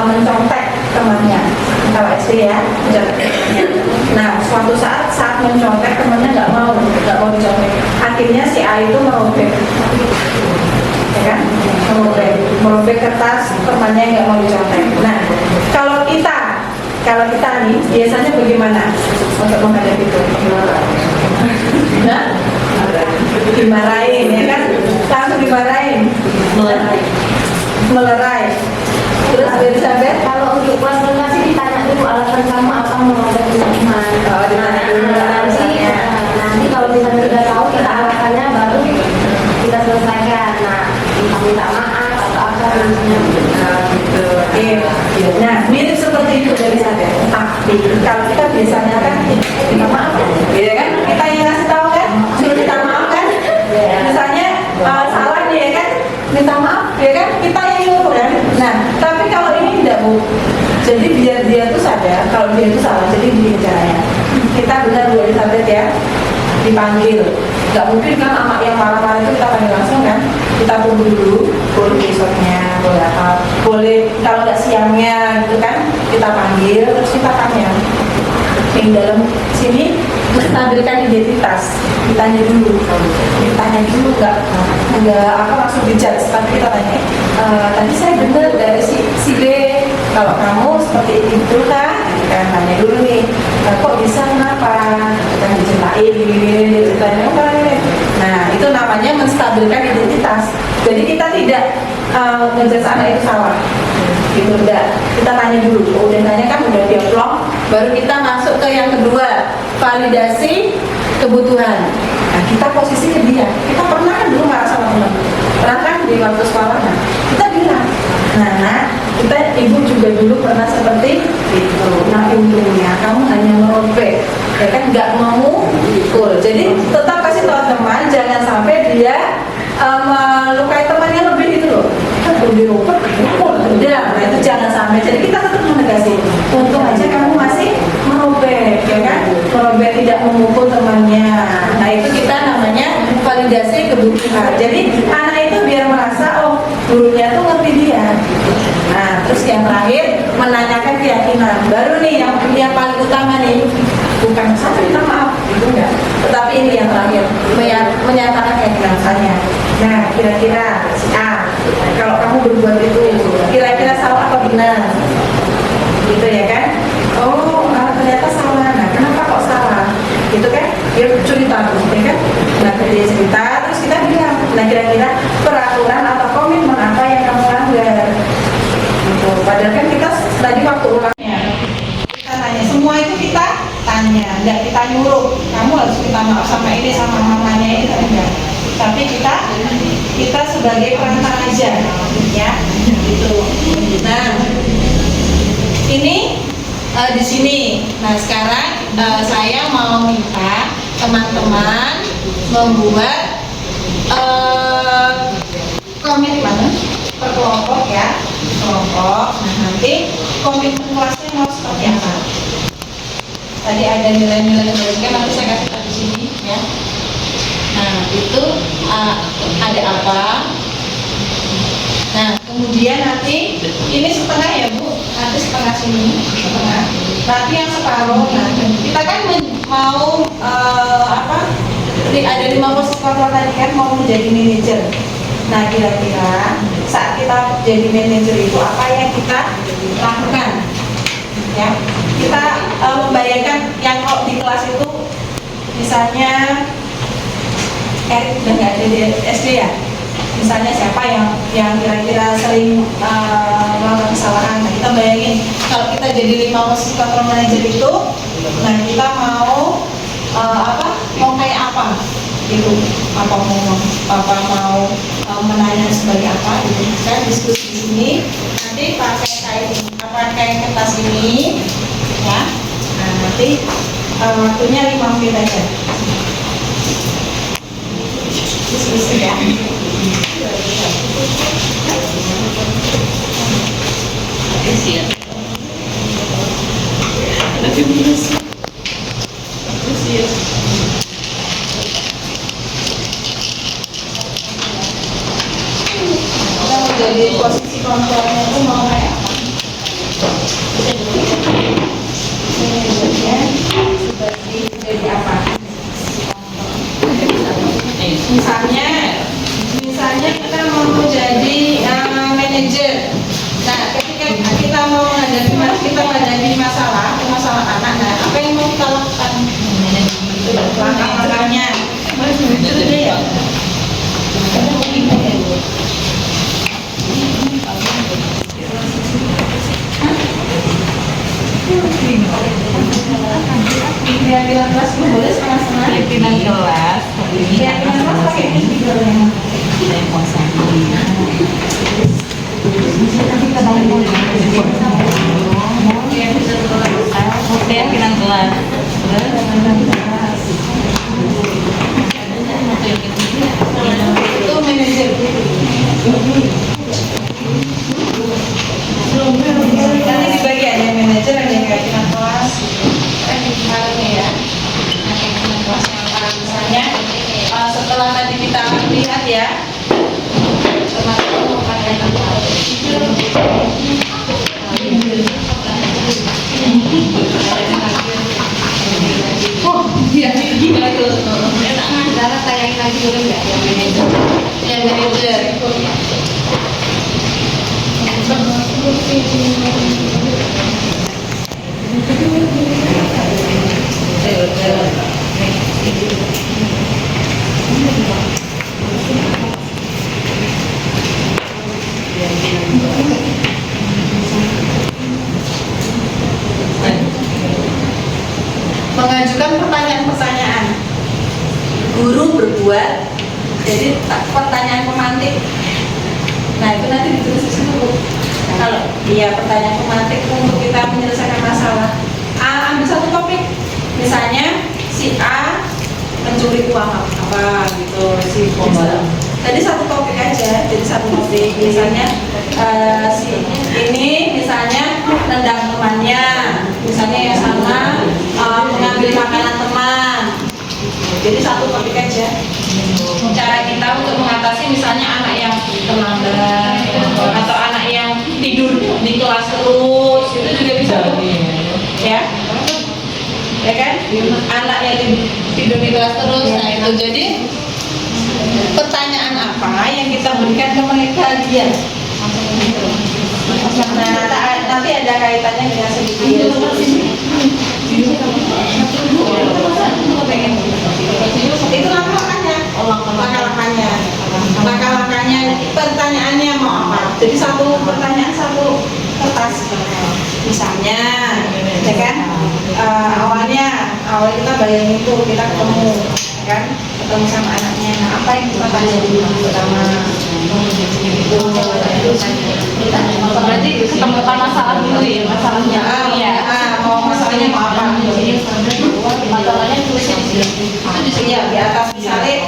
mencontek temannya, kalau SD ya, mencontek temannya. Nah, suatu saat mencontek temannya nggak mau dicontek. Akhirnya si A itu merobek, ya kan? Merobek kertas temannya nggak mau dicontek. Nah, kalau kita nih biasanya bagaimana untuk menghadapi itu? Nah, dimarahin, ya kan? Langsung dimarahin, melerai. Terus Elizabeth, kalau untuk konsultasi ditanya dulu alasan kamu apa menghadap teman. Oh, ditanya dulu alasannya. Nanti kalau misalnya sudah tahu kita alasannya baru kita selesaikan. Nah, minta maaf atau apa misalnya. Gitu. Nah, mirip seperti itu dari saya. Tapi kalau kita biasanya kan minta maaf, ya kan? Kita yang ngasih tahu kan, suruh minta maaf kan? Misalnya salah dia kan, minta maaf, ya kan? Kita yang nyuruh kan? Nah, tapi kalau ini tidak Bu. Jadi biar dia tuh sadar kalau dia itu salah. Jadi gini caranya. Kita benar Bu Elizabeth ya, dipanggil. Gak mungkin kan anak yang marah-marah itu kita panggil langsung kan? Kita tunggu dulu, boleh besoknya, boleh apa? Boleh kalau nggak siangnya gitu kan? Kita panggil terus kita tanya. Yang dalam sini menstabilkan identitas. Ditanya dulu nggak apa langsung dijudge. Tapi kita tanya, tadi saya dengar dari si B kalau kamu seperti itu kan, kita tanya dulu nih, kok bisa kenapa? Kita diceritain, ceritanya apa ini? Nah, itu namanya menstabilkan identitas. Jadi kita tidak ngejudge anak itu salah. Gitu enggak. Kita tanya dulu. Oh, udah tanya kan udah dia plong, baru kita masuk ke yang kedua, validasi kebutuhan. Nah, kita posisi ke dia. Kita pernah kan dulu marah sama teman. Pernah kan di waktu sekolah. Nah, kita bilang, nah, kita ibu juga dulu pernah seperti itu. Nah, untungnya kamu hanya merobek, ya kan nggak mau mukul. Jadi tetap kasih tahu teman, jangan sampai dia melukai temannya lebih gitu loh. Kan dirobek, udah. Nah, itu jangan sampai. Jadi kita tetap menegasi. Untung aja kamu masih merobek, ya kan? Merobek tidak memukul temannya. Nah, itu kita namanya validasi kebutuhan. Jadi anak itu biar merasa oh gurunya tuh ngerti dia. Nah, terus yang terakhir menanyakan keyakinan. Baru nih yang paling utama nih, bukan saya minta maaf itu enggak, tetapi ini yang terakhir menyatakan keyakinan saya. Nah, kira-kira si A, kalau kamu berbuat itu kira-kira salah atau benar, gitu ya kan? Oh, ternyata salah. Nah, kenapa kok salah? Gitu kan? Dia cerita tuh, ya kan? Nah, dia cerita terus kita bilang, nah kira-kira peraturan atau komitmen apa yang kamu langgar? Gitu. Padahal kan kita tadi waktu ulangnya kita tanya, semua itu kita tanya, enggak kita nyuruh kamu harus minta maaf sama ini sama mamanya ini, enggak. Tapi kita sebagai perantara aja, ya, gitu. Nah, ini di sini. Nah, sekarang saya mau minta teman-teman membuat komitmen per kelompok ya, kelompok. Nah, nanti komitmen kelasnya mau seperti apa? Tadi ada nilai-nilai yang nanti saya kasih tahu di sini ya. Nah, itu ada apa? Nah, kemudian nanti ini setengah ya Bu, nanti setengah sini, setengah. Nanti yang separuh. Nah, kita kan mau ada 5 posisi kontrol tadi kan mau menjadi manajer. Nah, kira-kira saat kita jadi manajer itu apa yang kita lakukan? Ya, kita membayangkan yang kalau di kelas itu misalnya udah nggak ada di SD ya. Misalnya siapa yang kira-kira sering melakukan kesalahan. Nah, kita bayangin kalau kita jadi 5 posisi kontrol manager itu, nah kita mau mau kayak apa gitu, apa mau menanya sebagai apa gitu. Saya diskusi di sini, nanti pakai kertas ini ya. Nah, nanti waktunya 5 menit aja diskusi ya. Jadi posisi kontrolnya itu mau kayak apa? Jadi apa? Misalnya kita mau jadi manajer. Nah, ketika kita mau menghadapi masalah anak, nah apa yang mau kita lakukan? Langkah-langkahnya. Keyakinan kelas itu boleh setengah-setengah. Pimpinan kelas, Keyakinan kelas pakai individu yang keyakinan kelas. itu manajer. Nanti dibagi ada yang manajer, ada yang keyakinan kelas. Kan kemarin ya. Nah, keyakinan kelas yang misalnya setelah tadi kita lihat ya, teman-teman pada iya, gila itu. Zara tanyain lagi boleh nggak yang manajer? Yang manajer. Mengajukan pertanyaan-pertanyaan. Guru berbuat, jadi pertanyaan pemantik. Nah itu nanti ditulis di situ, Bu. Kalau dia pertanyaan pemantik untuk kita menyelesaikan masalah. Ambil satu topik, misalnya si A mencuri uang apa gitu, si B. Jadi satu topik aja, jadi satu topik. Misalnya si ini misalnya nendang temannya, misalnya yang sama mengambil makanan teman. Jadi satu topik aja. Cara kita untuk mengatasi misalnya anak yang terlambat atau anak yang tidur di kelas terus, itu juga bisa, ya. Ya kan? Anak yang tidur di kelas terus, nah itu jadi pertanyaan apa yang kita berikan ke mereka dia. Nah, nanti ada kaitannya dengan sedikit. Itu langkah-langkahnya, pertanyaannya mau apa? Jadi satu pertanyaan satu kertas. Misalnya, ya kan? Awalnya kita bayangin itu kita ketemu, ya kan? Ketemu sama anaknya. Nah, apa yang kita tanya dulu pertama? Berarti ketemukan masalah dulu ya, masalahnya. Mau masalahnya mau apa? Masalahnya tulisnya di sini. Iya, di atas misalnya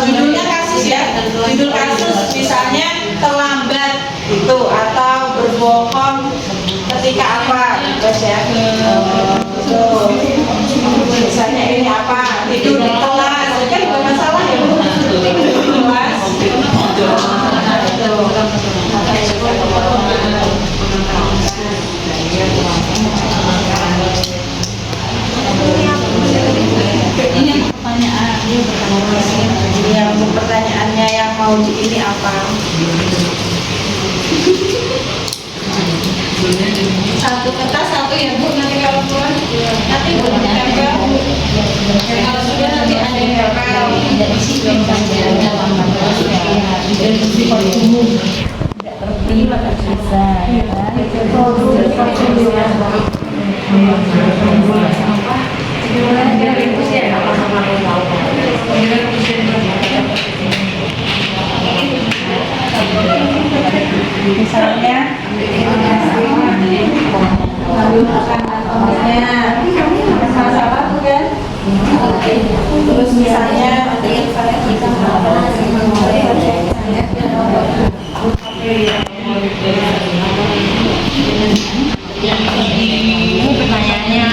judulnya kasus ya, judul kasus misalnya terlambat itu atau berbohong ketika apa, terus ya. Misalnya ini apa, tidur di kelas, kan bukan masalah ya, tidur di kelas. Ini pertanyaan, Yang pertanyaannya yang mau ini apa? Satu kertas satu ya Bu, nanti kalau keluar nanti Bu ditempel. Kalau sudah nanti ada yang tempel. Misalnya ambil makanan temannya, masalah tuh kan. Terus misalnya pertanyaannya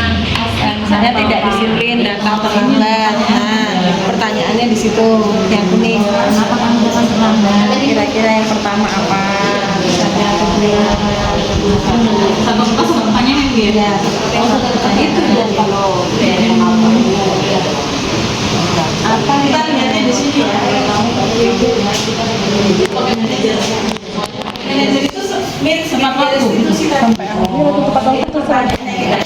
misalnya tidak disiplin, datang terlambat. Nah, pertanyaannya di situ yang kuning. kenapa kamu datang terlambat? Kira-kira yang pertama apa? Misalnya Satu kertas pertanyaan yang dia. ya, itu ya kalau apa kita lihatnya di sini ya. Manajer itu Tepat waktu. institusi sampai tepat waktu itu pertanyaannya kita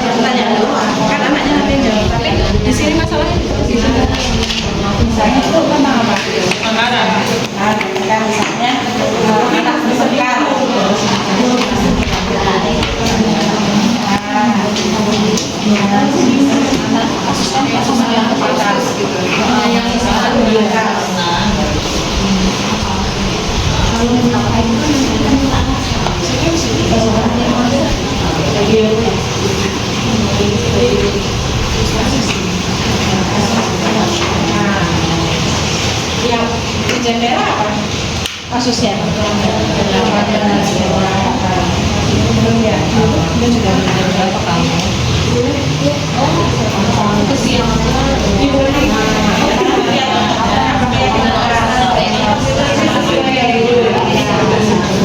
pertanyaan dulu, kan anaknya nanti yang jawab. Tapi di sini masalahnya di sini. Misalnya itu tentang apa? Kan misalnya anak bersekat. Yang di jendela apa? Kasusnya.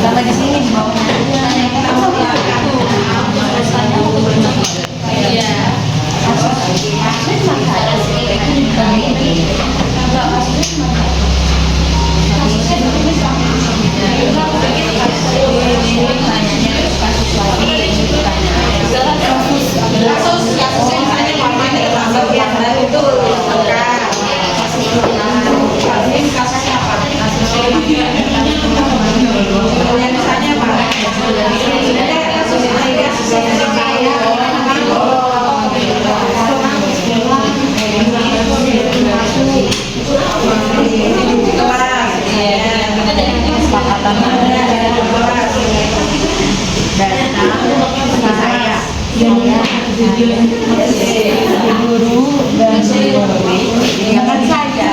Sama di sini di bawah. guru dan jangan saja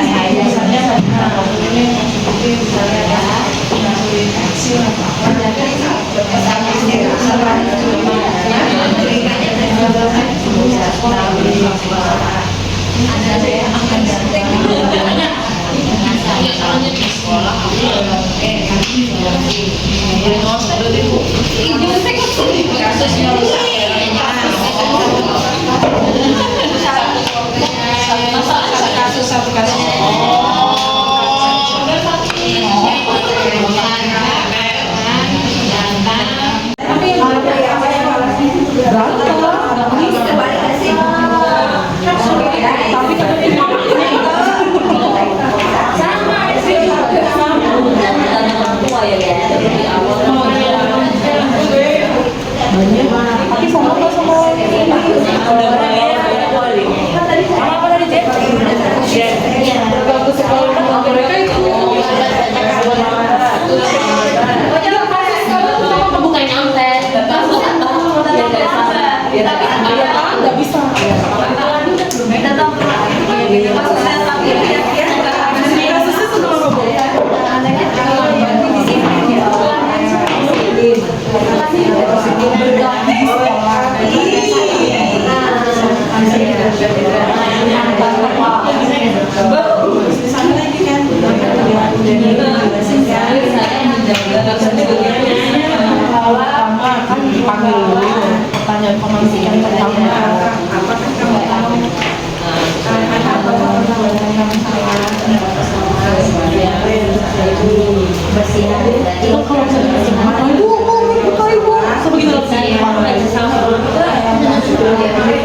pertanyaan pemanggilan pertama, apakah kamu tahu itu kalau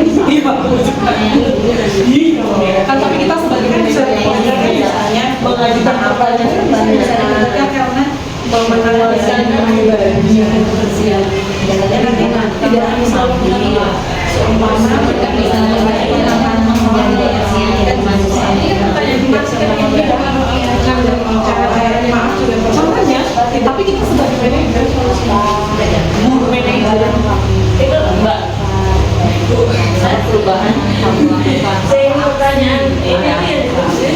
ibu sebegitu kan, tapi kita sebagai misalnya mengajukan pertanyaan karena menganalisa kebersihan tidak selalu seumpama contohnya, tapi kita sebagai manajer, guru manajer itu mbak perubahan saya pertanyaan ini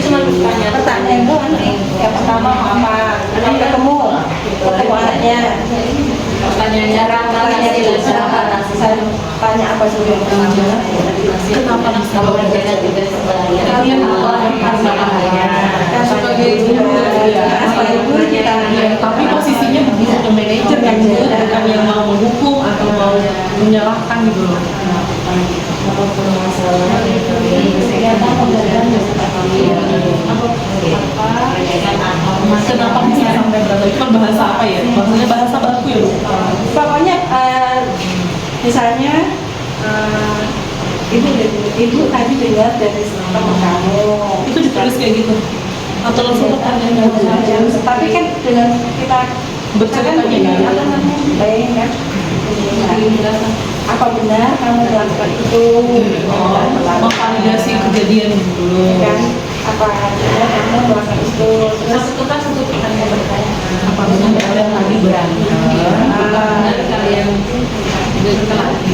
cuma pertanyaan yang pertama apa ketemu anaknya pertanyaannya tanya apa juga kenapa kalian sebagai guru kita tapi posisinya bukan manajer kan, bukan yang mau menghukum atau mau menyalahkan gitu loh. Kenapa bisa sampai berantem? Itu kan bahasa apa ya? Maksudnya bahasa baku ya, Bu? Pokoknya misalnya ibu tadi dengar dari teman kamu Itu ditulis kayak gitu? Atau langsung pertanyaan? tapi kan dengan kita Bercerita kan gitu. apa namanya baik kan, apa benar kamu melakukan itu, Memvalidasi kejadian dulu. kan apa benar kamu melakukan itu, terus satu pertanyaan bertanya. Apa benar kalian tadi berantem? Benar kalian berkelahi?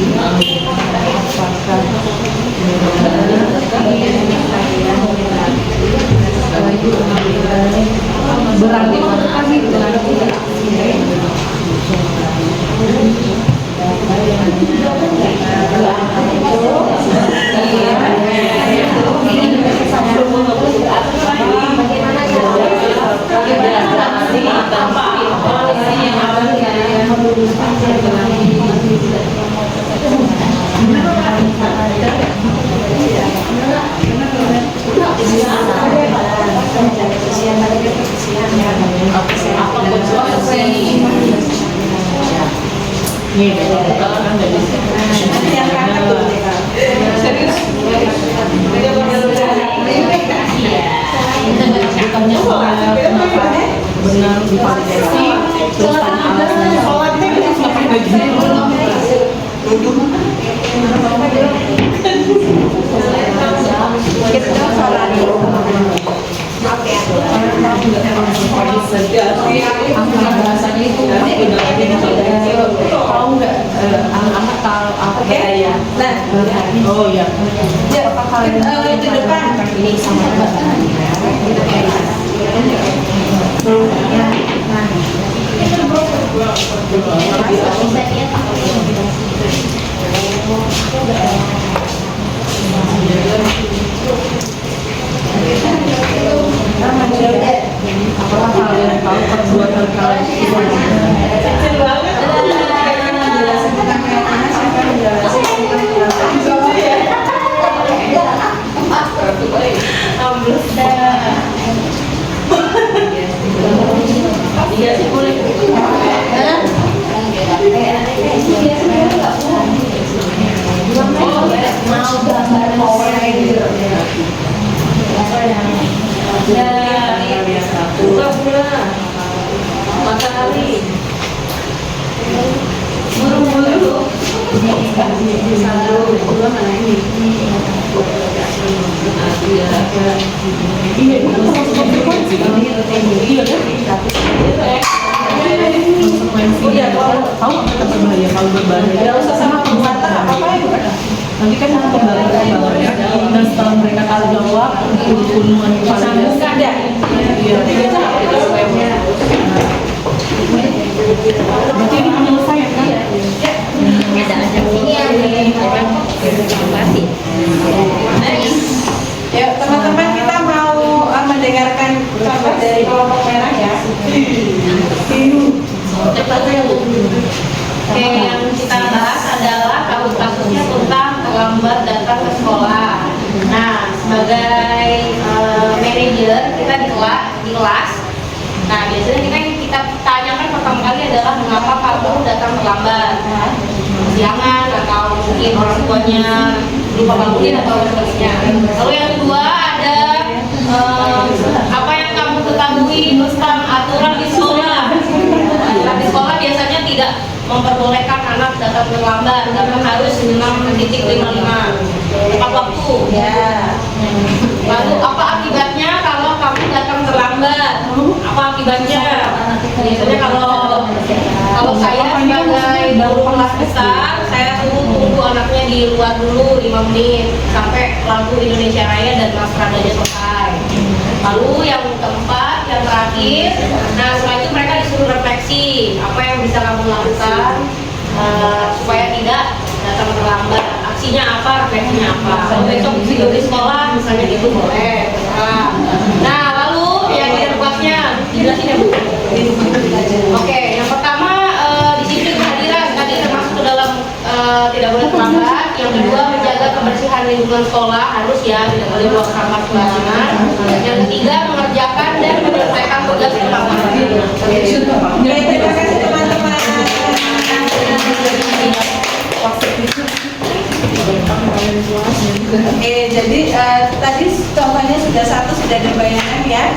Berarti kami benar divalidasi terus tanya alasannya sampai begitu. Tahu nggak anak-anak ya. Nah, Oh iya. ya, di depan. Apakah kalian tahu perbuatan kalian itu? Kecil banget. Jelasin tentang keyakinan, siapa yang jelasin tentang Iya sih boleh. Mau gambar orang gitu. Pura-pura. Matahari. Buru-buru. Oh iya, tahu apa berbahaya kalau berbahaya? Tidak usah sama pembatas apa-apa itu kan. Nanti kan kembali ke bawahnya dan setelah mereka tahu jawab gunungan yang paling Bukan ya? iya. Berarti ini penyelesaian kan? Ya, teman-teman kita mau mendengarkan contoh dari kelompok merah ya. Oke, yang kita bahas adalah kasus-kasusnya tentang terlambat datang ke sekolah. Nah, sebagai manajer kita di kelas. Nah, biasanya kita tanyakan pertama kali adalah mengapa kamu datang terlambat, kesiangan atau mungkin orang tuanya lupa bangunin atau sebagainya. Lalu yang kedua ada apa yang kamu ketahui tentang aturan di sekolah. Aturan di sekolah biasanya tidak memperbolehkan anak datang terlambat karena harus 6.55 tepat waktu. Ya. Lalu apa akibatnya kalau kamu datang terlambat? Apa akibatnya? Biasanya kalau saya sebagai guru kelas besar, saya tunggu anaknya di luar dulu 5 menit sampai lampu Indonesia Raya dan Maskadanya selesai. Lalu yang keempat, yang terakhir, nah setelah itu mereka disuruh refleksi apa yang bisa kamu lakukan supaya tidak datang terlambat. Aksinya apa, refleksinya apa. Kalau besok tidur di sekolah, misalnya gitu boleh. Nah, lalu yang di depannya dijelasin ya Bu. Oke, yang pertama disiplin kehadiran tadi termasuk ke dalam tidak boleh terlambat. Yang kedua menjaga kebersihan lingkungan sekolah harus ya, tidak boleh buang sampah sembarangan. Yang ketiga mengerjakan dan menyelesaikan tugas utama. Oke, terima kasih teman-teman. Oke, jadi tadi contohnya sudah ada bayangan ya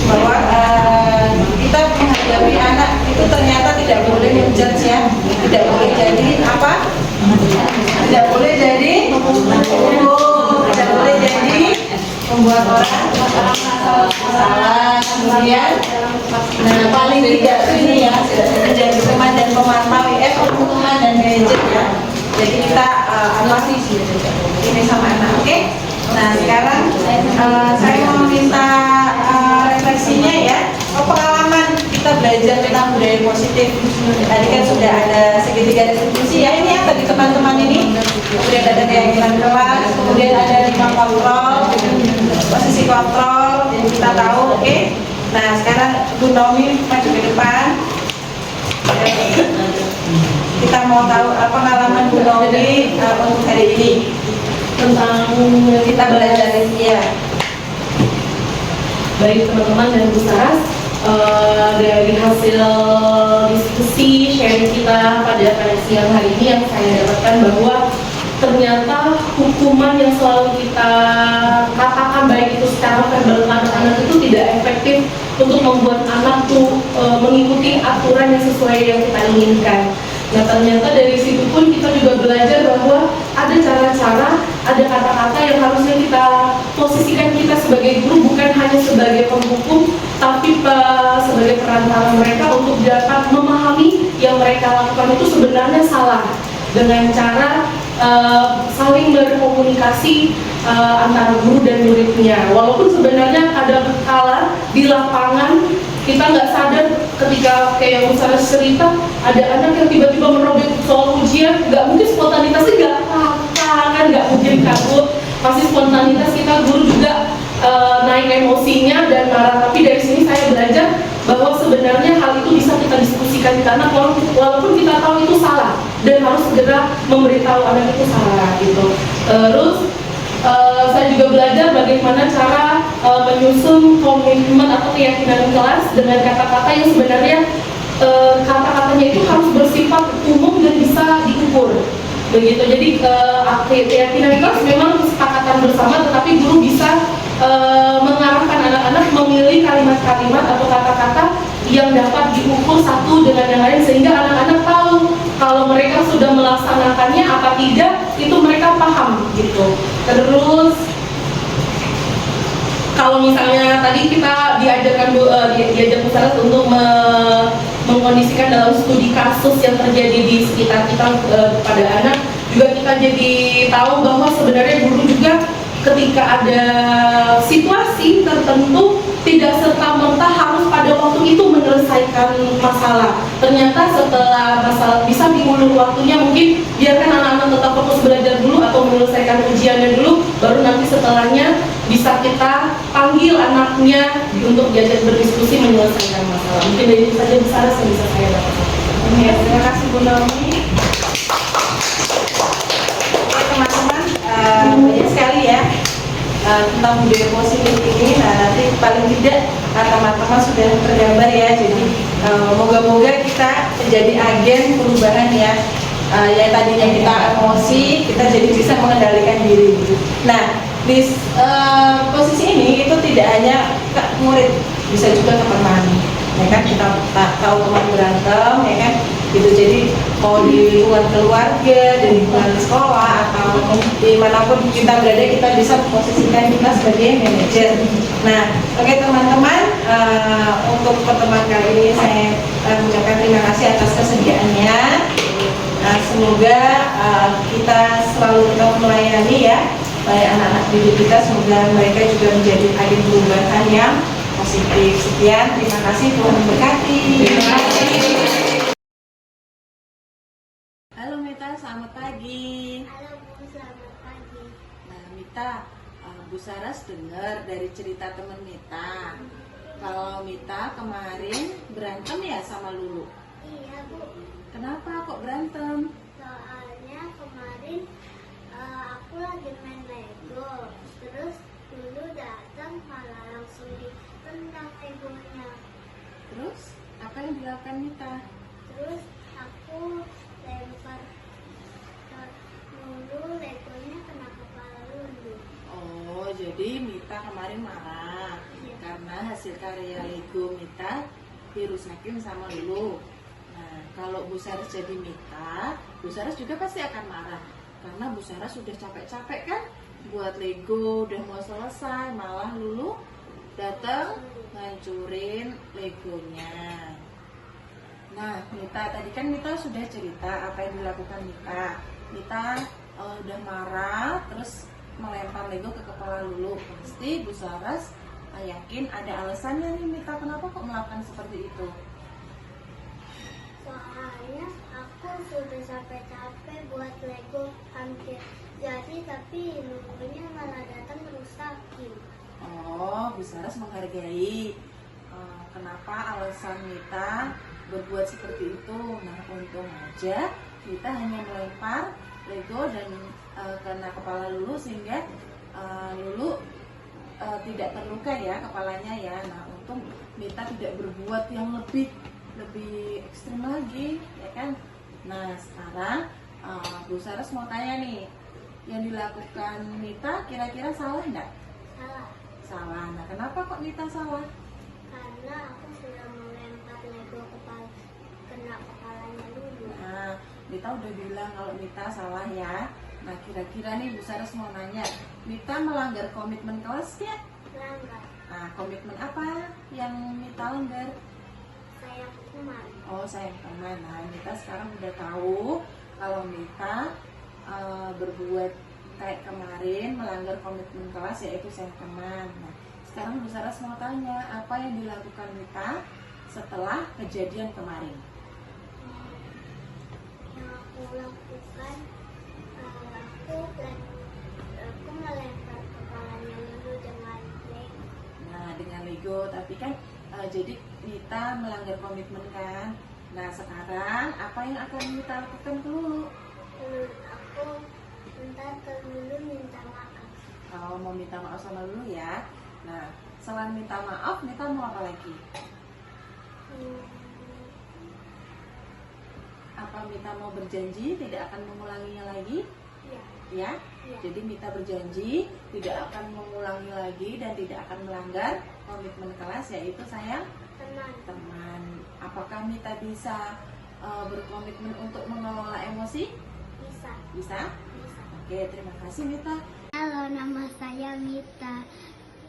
bahwa kita menghadapi anak itu ternyata tidak boleh menjudge ya, tidak boleh jadi apa? Tidak boleh jadi tidak boleh jadi membuat orang salah. Kemudian, nah paling tidak ini ya menjadi teman dan pemantau teman dan manajer ya. Jadi kita masih ini sama anak, oke? Nah sekarang saya mau minta refleksinya ya. Pengalaman kita belajar tentang budaya positif. Tadi kan sudah ada segitiga diskusi ya. Ini yang tadi teman-teman ini. Kemudian ada keyakinan kelas, kemudian ada 5 kontrol, posisi kontrol, dan kita tahu, oke? Nah sekarang Bu Nomi maju ke depan. Kita mau tahu pengalaman Bu Nomi untuk hari ini Tentang kita belajar ya. Baik teman-teman dan Bu Saras, dari hasil diskusi sharing kita pada siang hari ini yang saya dapatkan bahwa ternyata hukuman yang selalu kita katakan baik itu secara verbal ke anak-anak itu tidak efektif untuk membuat anak tuh mengikuti aturan yang sesuai yang kita inginkan. Nah ternyata dari situ pun kita juga belajar bahwa ada cara-cara, ada kata-kata yang harusnya kita posisikan kita sebagai guru bukan hanya sebagai penghukum, tapi sebagai perantara mereka untuk dapat memahami yang mereka lakukan itu sebenarnya salah, dengan cara saling berkomunikasi antara guru dan muridnya. Walaupun sebenarnya ada kala di lapangan kita nggak sadar ketika kayak misalnya cerita ada anak yang tiba-tiba merobek soal ujian, nggak mungkin spontanitasnya nggak apa-apa kan, nggak mungkin kabut, pasti spontanitas kita, guru juga naik emosinya dan marah. Tapi dari sini saya belajar bahwa sebenarnya hal itu bisa kita diskusikan karena walaupun kita tahu itu salah dan harus segera memberitahu anak itu salah gitu. Terus saya juga belajar bagaimana cara menyusun komitmen atau keyakinan kelas dengan kata-kata yang sebenarnya kata-katanya itu harus bersifat umum dan bisa diukur begitu. Jadi keyakinan kelas memang kesepakatan bersama, tetapi guru bisa mengarahkan anak-anak memilih kalimat-kalimat atau kata-kata yang dapat diukur satu dengan yang lain sehingga anak-anak tahu kalau mereka sudah melaksanakannya apa tidak, itu mereka paham gitu. Terus kalau misalnya tadi kita diajarkan diajak Saras untuk mengkondisikan dalam studi kasus yang terjadi di sekitar kita pada anak, juga kita jadi tahu bahwa sebenarnya guru juga ketika ada situasi tertentu tidak serta-merta harus pada waktu itu menyelesaikan masalah. Ternyata setelah masalah bisa diulur waktunya, mungkin biarkan anak-anak tetap fokus belajar dulu atau menyelesaikan ujiannya dulu, baru nanti setelahnya bisa kita panggil anaknya untuk diajak berdiskusi menyelesaikan masalah. Mungkin dari itu saja besar yang bisa saya dapatkan. Ya, terima kasih Bu Naomi. Oke teman-teman, banyak sekali ya tentang budaya positif ini. Nah nanti paling tidak teman-teman sudah tergambar ya. Jadi moga-moga kita menjadi agen perubahan ya. Yang tadinya kita emosi, kita jadi bisa mengendalikan diri. Nah di posisi ini itu tidak hanya ke murid, bisa juga ke teman. Ya kan, kita tahu teman berantem ya kan gitu. Jadi mau di lingkungan keluarga, di lingkungan sekolah atau dimanapun kita berada, kita bisa memposisikan kita sebagai manajer. Nah oke teman-teman, untuk pertemuan kali ini saya mengucapkan terima kasih atas kesediaannya. Semoga kita selalu tetap melayani ya anak-anak didik kita, semoga mereka juga menjadi agen perubahan yang positif. Sekian, terima kasih, Tuhan memberkati. Terima kasih. Halo Mita, selamat pagi. Halo Bu, selamat pagi. Nah Mita, Bu Saras dengar dari cerita teman Mita kalau Mita kemarin berantem ya sama Lulu. Iya Bu, Kenapa kok berantem? soalnya kemarin aku lagi main Lego, terus dulu datang malah langsung ditendang Legonya. Terus apa yang dilakukan Mita? Terus aku lempar dulu, Legonya kena kepala Lulu. Oh, jadi Mita kemarin marah Iya. karena hasil karya Lego Mita dirusakin sama Lulu. Nah, kalau Bu Saras jadi Mita, Bu Saras juga pasti akan marah karena Bu Saras sudah capek-capek kan buat Lego, udah mau selesai, malah Lulu datang ngancurin Legonya. Nah, Mita tadi kan Mita sudah cerita apa yang dilakukan Mita. Mita udah marah, terus melempar Lego ke kepala Lulu. Pasti Bu Saras yakin ada alasannya nih Mita, kenapa kok melakukan seperti itu? Soalnya aku sudah capek-capek buat Lego hampir jadi, tapi Lulunya malah datang merusakin. Oh, Bu Saras menghargai kenapa alasan Mita berbuat seperti itu. Nah, untung aja Mita hanya melempar Lego dan kena kepala Lulu sehingga Lulu tidak terluka ya kepalanya ya. Nah, untung Mita tidak berbuat yang lebih ekstrim lagi ya kan. Nah, sekarang Bu Saras mau tanya nih, yang dilakukan Mita kira-kira salah enggak? Salah, Salah. Nah, kenapa kok Mita salah? karena aku sudah melempar Lego kena kepalanya Lulu. Nah, Mita udah bilang kalau Mita salah ya. Nah, kira-kira nih Bu Saras mau nanya, Mita melanggar komitmen kelas ya? Langgar, Nah, komitmen apa yang Mita langgar? sayang teman. Oh, sayang teman. Nah, Mita sekarang udah tahu kalau Mita berbuat kayak kemarin, melanggar komitmen kelas yaitu sengkeman. Nah, sekarang Bu Saras mau tanya, apa yang dilakukan Mita setelah kejadian kemarin? Yang aku lakukan, aku melempar kepalanya dulu dengan Lego. Nah, dengan Lego, tapi kan jadi Mita melanggar komitmen kan? Nah, sekarang apa yang akan Mita lakukan dulu? Aku dulu minta maaf. Kalau mau minta maaf sama Lulu ya. Nah, selain minta maaf, Mita mau apa lagi? Apa Mita mau berjanji tidak akan mengulanginya lagi? Ya, Ya? ya. Jadi Mita berjanji tidak akan mengulangi lagi dan tidak akan melanggar komitmen kelas yaitu sayang teman. Apakah Mita bisa berkomitmen untuk mengelola emosi? Bisa. Bisa? Bisa. Oke, terima kasih Mita. Halo, nama saya Mita.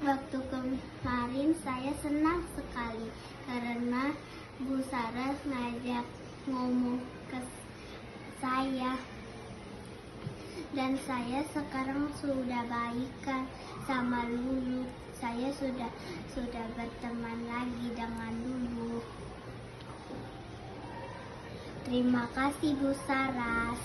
Waktu kemarin saya senang sekali karena Bu Saras ngajak ngomong ke saya. Dan saya sekarang sudah baikan sama Lulu. Saya sudah berteman lagi dengan Lulu. Terima kasih Bu Saras.